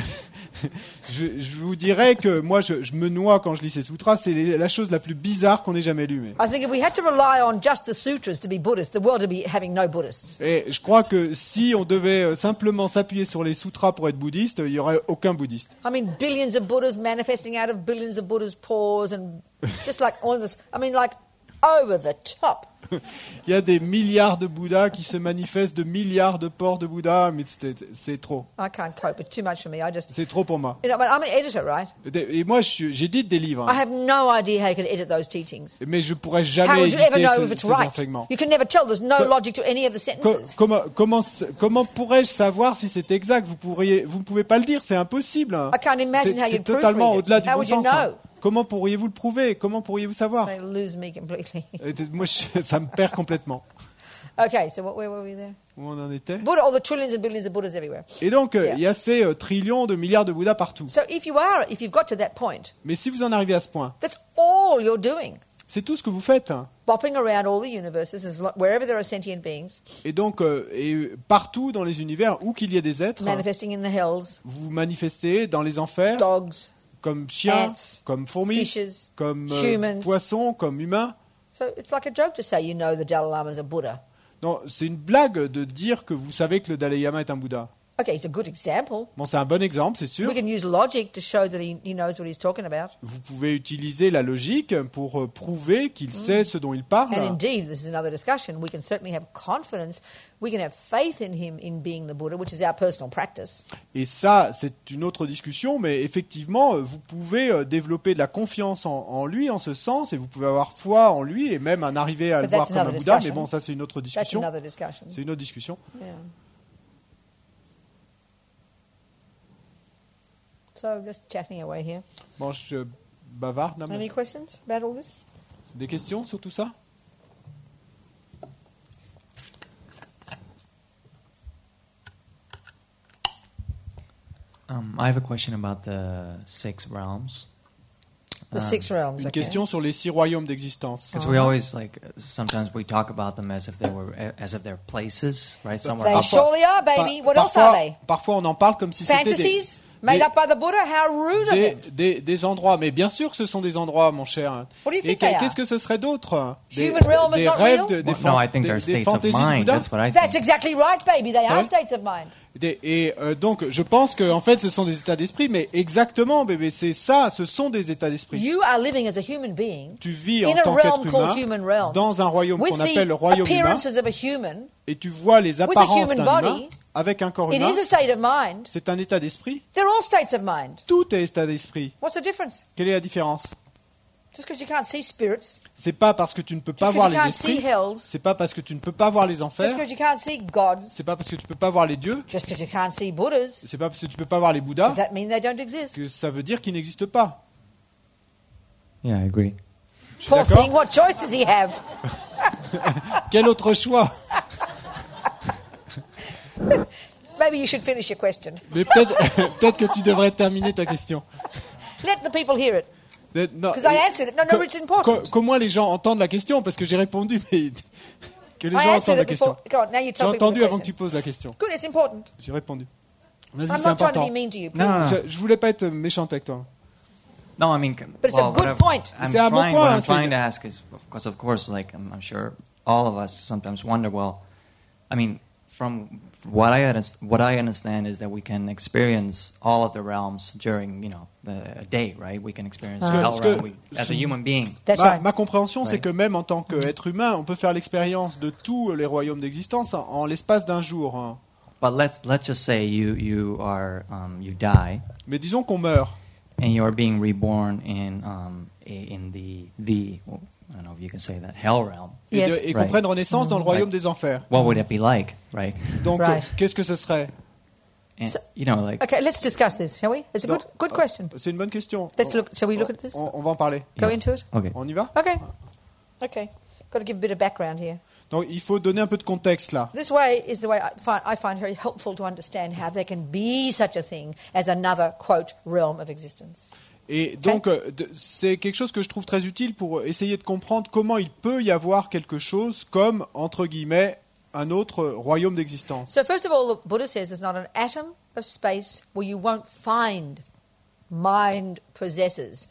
je vous dirais que moi je me noie quand je lis ces sutras, c'est la chose la plus bizarre qu'on ait jamais lue. Mais... I think if we had to rely on just the sutras to be Buddhist, the world would be having no Buddhists. Et je crois que si on devait simplement s'appuyer sur les sutras pour être bouddhiste, il n'y aurait aucun bouddhiste. I mean, billions of Buddhas manifesting out of billions of Buddhas' pores and just like all this. I mean, like over the top. Il y a des milliards de Bouddhas qui se manifestent de milliards de pores de Bouddha, mais c'est trop. I can't cope. It's too much for me. I just, C'est trop pour moi. you know, but I'm an editor, right? Et moi, j'édite des livres, I have no idea how you could edit those teachings. mais je pourrais How jamais would you ever éditer know if it's ces right? enseignements. You can never tell. There's no Co- logic to any of the sentences. Comment pourrais-je savoir si c'est exact? Vous ne pouvez pas le dire, c'est impossible. I can't imagine how C'est you'd totalement proofread it. au-delà du How bon would you sens. know? Comment pourriez-vous le prouver? Comment pourriez-vous savoir? They lose me completely. Moi, ça me perd complètement. Okay, so where were we there? Où on en était? Buddha, all the trillions and billions of Buddhas everywhere. Et donc, Yeah. il y a ces trillions de milliards de Bouddhas partout. So if you've got to that point, Mais si vous en arrivez à ce point, that's all you're doing. c'est tout ce que vous faites. Bopping around all the universes, wherever there are sentient beings, Et donc, partout dans les univers, où qu'il y ait des êtres, manifesting in the hills, vous manifestez dans les enfers, dogs, comme chiens, ants, comme fourmis, fishes, comme humans. poissons, comme humains. So it's like a joke to say you know the Dalai Lama is a Buddha. Non, c'est une blague de dire que vous savez que le Dalai Lama est un Bouddha. Okay, it's a good example. Bon, c'est un bon exemple, c'est sûr. We can use logic to show that he knows what he's talking about. Vous pouvez utiliser la logique pour prouver qu'il sait ce dont il parle. And indeed, this is another discussion. We can certainly have confidence. We can have faith in him in being the Buddha, which is our personal practice. Et ça, c'est une autre discussion, mais effectivement, vous pouvez développer de la confiance en lui, en ce sens, et vous pouvez avoir foi en lui, et même en arriver à le But voir that's comme un another Bouddha, mais discussion. bon, ça c'est une autre That's discussion. another discussion. C'est une autre discussion. Yeah. So just chatting away here. Bon, je bavarde, là, mais Any questions about all this? des questions sur tout ça? I have a question about the 6 realms. The six realms. Une okay. question sur les 6 royaumes d'existence. Because we always sometimes we talk about them as if they're places, right? Somewhere They up. surely are, baby. What else are they? Parfois, on en parle comme si c'était Fantasies made up by the Buddha? How rude of him. des endroits. Mais bien sûr que ce sont des endroits, mon cher. What do you Et think they are? qu'est-ce que ce serait d'autre? Human realm is des not rêves, real? des No, I think they're des states of fantaisies de mind. Bouddha? That's what I That's think. exactly right, baby. They are Sorry? states of mind. Donc, je pense que en fait, ce sont des états d'esprit, mais exactement, bébé, c'est ça, ce sont des états d'esprit. You are living as a human being Tu vis en in a tant realm qu'être called human humain realm dans un royaume with qu'on appelle le the royaume humain, appearances of a human. et tu vois les a apparences human d'un body. humain avec un corps It humain. is a state of mind. C'est un état d'esprit. They're all states of mind. Tout est état d'esprit. What's the difference? Quelle est la différence? Just because you can't see spirits, C'est pas parce que tu ne peux pas just voir because you les can't see esprits, hells, c'est pas parce que tu ne peux pas voir les enfers, just because you can't see gods, c'est pas parce que tu peux pas voir les dieux, just because you can't see Buddhas, c'est pas parce que tu peux pas voir les Bouddhas does that mean they don't exist? que ça veut dire qu'ils n'existent pas. Yeah, I agree. Je suis Poor d'accord. thing, what choice does he have? Quel autre choix? Maybe you should finish your question. Mais peut-être que tu devrais terminer ta question. Let the people hear it. Because I answered it. No, it's important. Qu'au moins les gens entendent la question, parce que j'ai répondu, mais que les I gens answered entendent la it question. before. Go on, now you J'ai tell people the entendu avant que tu question. poses la question. Good, it's important. J'ai répondu. Vas-y, I'm c'est not trying to important. be mean to you. No, no, no. Je voulais pas être méchante avec toi. No, I mean, But it's a good whatever- point. I'm C'est un bon trying, point, what I'm c'est- trying to ask is, because of course, like I'm sure all of us sometimes wonder. Well, I mean, from what I understand is that we can experience all of the realms during, a day, right? We can experience Uh-huh. hell Parce que- realm as a human being. That's right. Ma compréhension, c'est Ouais. que même en tant qu'être humain, on peut faire l'expérience de tous les royaumes d'existence en l'espace d'un jour. Hein. But let's just say you die Mais disons qu'on meurt. and you're being reborn in the I don't know if you can say that, hell realm. Yes. Et qu'on Right. prenne renaissance dans le royaume Right. des enfers. What would it be like, right? Donc, Right. qu'est-ce que ce serait? And, So- like, Okay, let's discuss this, shall we? It's a Non, good question. C'est une bonne question. Let's look. Shall we look at this? On va en parler. Go yes. into it. Okay. On y va? Okay. Got to give a bit of background here. Donc il faut donner un peu de contexte là. This way is the way I find very helpful to understand how there can be such a thing as another, quote, realm of existence. Et donc c'est quelque chose que je trouve très utile pour essayer de comprendre comment il peut y avoir quelque chose comme, entre guillemets, un autre royaume d'existence. So first of all, the Buddha says there's not an atom of space where you won't find mind possessors,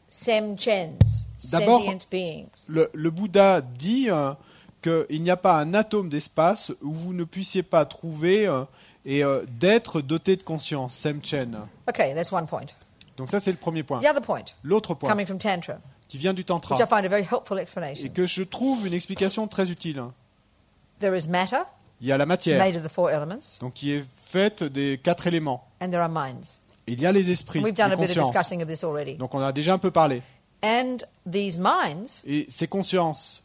semchens, D'abord, sentient beings. Le Bouddha dit qu'il n'y a pas un atome d'espace où vous ne puissiez pas trouver d'être doté de conscience, semchen. Okay, that's one point. Donc ça c'est le premier point. The other point, L'autre point, coming from Tantra, qui vient du Tantra, which I find a very helpful et explanation. que je trouve une explication très utile. There is matter, Il y a la matière, made of the four elements, donc qui est faite des 4 éléments. and there are minds. Et il y a les esprits, We've done les a bit of consciences. discussing of this already. Donc on a déjà un peu parlé. And these minds Et ces consciences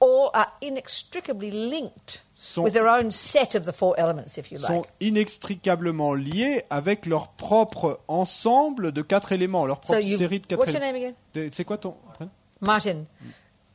all are inextricably linked sont, with their own set of the four elements, if you sont like. inextricablement liés avec leur propre ensemble de 4 éléments, leur propre série de 4 what's your éléments. name again? C'est quoi ton prénom? Martin.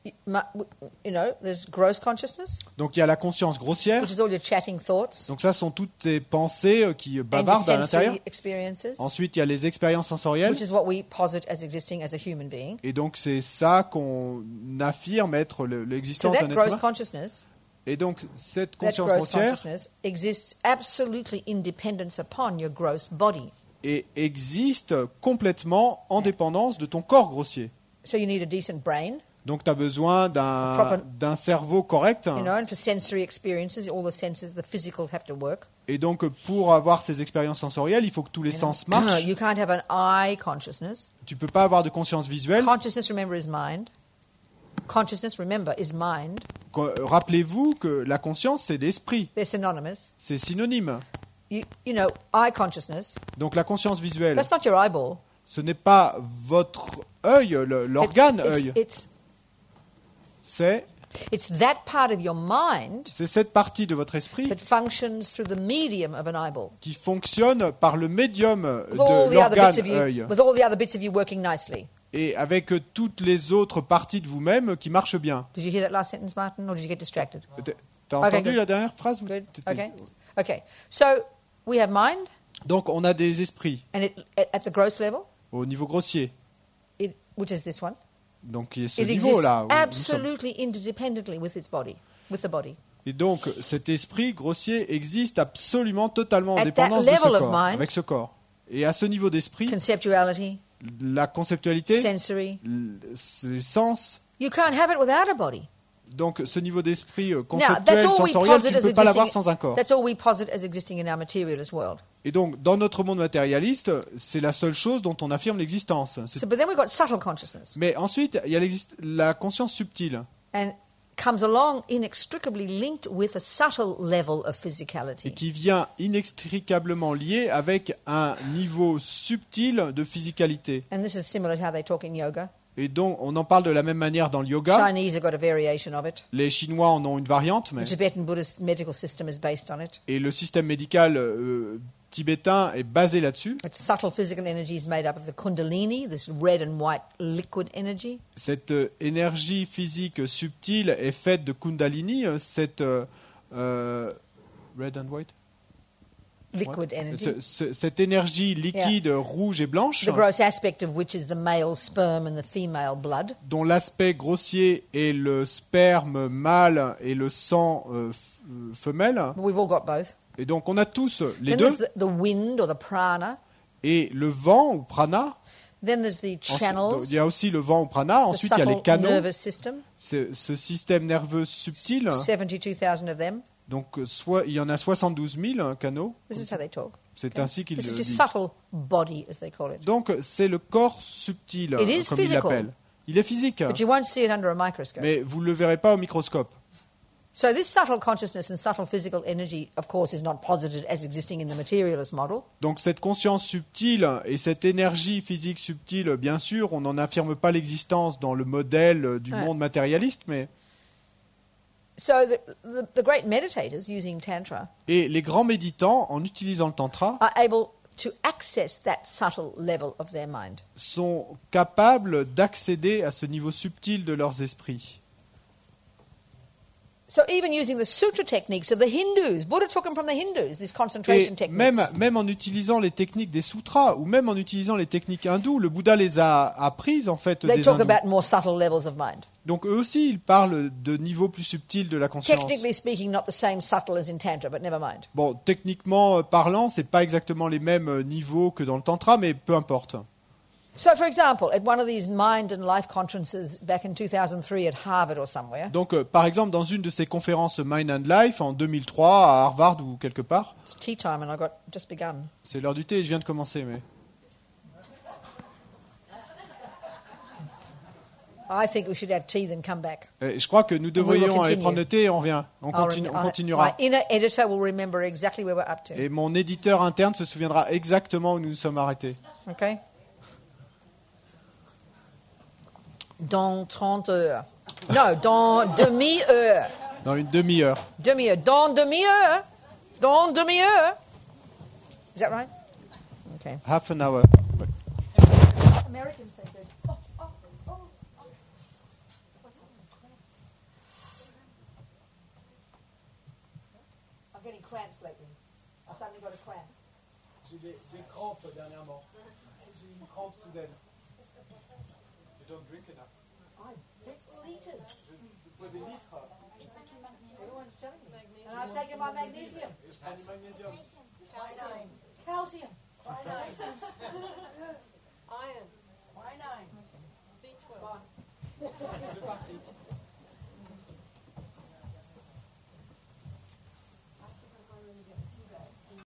You know, there's gross consciousness, Donc il y a la conscience grossière. which is all your chatting thoughts Donc ça sont toutes tes pensées qui and your bavardent à l'intérieur. sensory experiences, Ensuite il y a les expériences sensorielles. which is what we posit as existing as a human being. Et donc c'est ça qu'on affirme être So l'existence that d'un être gross humain. consciousness, Et donc cette that conscience gross grossière consciousness exists absolutely in dependence upon your gross body. existe complètement en dépendance de ton corps grossier. So you need a decent brain, Donc tu as besoin d'un cerveau correct. you know, and for sensory experiences, all the senses, the physicals have to work. Et donc pour avoir ces expériences sensorielles, il faut que tous les You know. sens marchent. You can't have an eye consciousness. Tu peux pas avoir de conscience visuelle. Consciousness, remember, is mind. Consciousness, remember, is mind. Rappelez-vous que la conscience c'est l'esprit. They're synonymous. C'est synonyme. You know, eye consciousness, Donc la conscience visuelle, that's not your eyeball. ce n'est pas votre œil, l'organe œil. C'est It's that part of your mind cette partie de votre esprit that functions through the medium of an eyeball. qui fonctionne par le médium With all de the other bits l'organe of you, œil with all the other bits of you working nicely. et avec toutes les autres parties de vous-même qui marchent bien. Did you hear that last sentence, Martin, or did you get distracted? T'as Okay, entendu good. la dernière phrase ou Good. t'étais- Okay. So we have mind, Donc on a des esprits and at the gross level, au niveau grossier. which is this one, Donc il y a ce it niveau-là. exists où nous sommes. absolutely interdependently with its body, with the body. Et donc cet esprit grossier existe absolument totalement en At dépendance that de ce level of corps, mind- avec ce corps. Et à ce niveau d'esprit, Conceptuality, la conceptualité, sensory. les sens, You can't have it without a body. donc ce niveau d'esprit Now, that's conceptuel, all we sensoriel, tu posit ne as peux pas l'avoir existing. sans un corps. That's all we posit as existing in our materialist world. Et donc dans notre monde matérialiste, c'est la seule chose dont on affirme l'existence. So, but then we've got subtle consciousness, Mais ensuite, il y a la conscience subtile and comes along inextricably linked with a subtle level of et physicality. qui vient inextricablement lié avec un niveau subtil de physicalité. And this is similar to how they talk in yoga. Et donc on en parle de la même manière dans le yoga. Chinese have got a variation of it. Les Chinois en ont une variante, mais The Tibetan Buddhist medical system is based on it. et le système médical tibétain est basé là-dessus. Its subtle physical energy is made up of the kundalini, this red and white liquid energy, Cette énergie physique subtile est faite de Kundalini, cette red and white. liquid Ouais. energy. Cette énergie liquide rouge et blanche, The gross aspect of which is the male sperm and the female blood. dont l'aspect grossier est le sperme mâle et le sang femelle. But we've all got both. Et donc on a tous les Then deux. there's the wind or the prana. Et le vent ou prana. Then there's the Ensuite, channels, il y a aussi le vent ou prana. the Ensuite, il y a les subtle canaux. nervous system, Ce système nerveux subtil. 72,000 of them. Donc, il y en a 72 000 canaux. This is how they talk. C'est ainsi qu'ils This le is disent. just subtle body, as they call it. Donc, c'est le corps subtil, It is comme ils physical. l'appellent. Il est physique, But you won't see it under a microscope. mais vous ne le verrez pas au microscope. So this subtle consciousness and subtle physical energy, of course, is not posited as existing in the materialist model. Donc, cette conscience subtile et cette énergie physique subtile, bien sûr, on n'en affirme pas l'existence dans le modèle du Ouais. monde matérialiste, mais So the great meditators using Tantra Et les grands méditants, en utilisant le tantra, are able to access that subtle level of their mind. sont capables d'accéder à ce niveau subtil de leurs esprits. So even using the sutra techniques of the Hindus, Buddha took them from the Hindus, these concentration Et techniques. même en utilisant les techniques des sutras, ou même en utilisant les techniques hindoues, le Bouddha les a apprises en fait They des talk hindous. about more subtle levels of mind. Donc eux aussi, ils parlent de niveaux plus subtils de la conscience. Technically speaking, not the same subtle as in Tantra, but never mind. Bon, techniquement parlant, c'est pas exactement les mêmes niveaux que dans le tantra, mais peu importe. So, for example, at one of these mind and life conferences back in 2003 at Harvard or somewhere, Donc, par exemple, dans une de ces conférences Mind and Life en 2003 à Harvard ou quelque part, it's tea time and I got just begun. c'est l'heure du thé, je viens de commencer, mais I think we should have tea then come back. je crois que nous will devrions aller continue. prendre le thé et on revient, on continuera. My inner editor will remember exactly where we're up to. Et mon éditeur interne se souviendra exactement où nous nous sommes arrêtés. Okay? Dans 30 heures. No, dans demi-heure. Dans une demi-heure. Demi-heure. Dans demi-heure. Dans demi-heure. Is that right? Okay. Half an hour. Americans say that. I'm getting cramps lately. I suddenly got a cramp. J'ai des crampes dernièrement. J'ai une crampe soudaine. You don't drink enough. I drink liters. Je bois des litres. Everyone's telling me. And I've taken my magnesium. Je prends du magnésium. Calcium. Iron. Quinine. B12. C'est parti.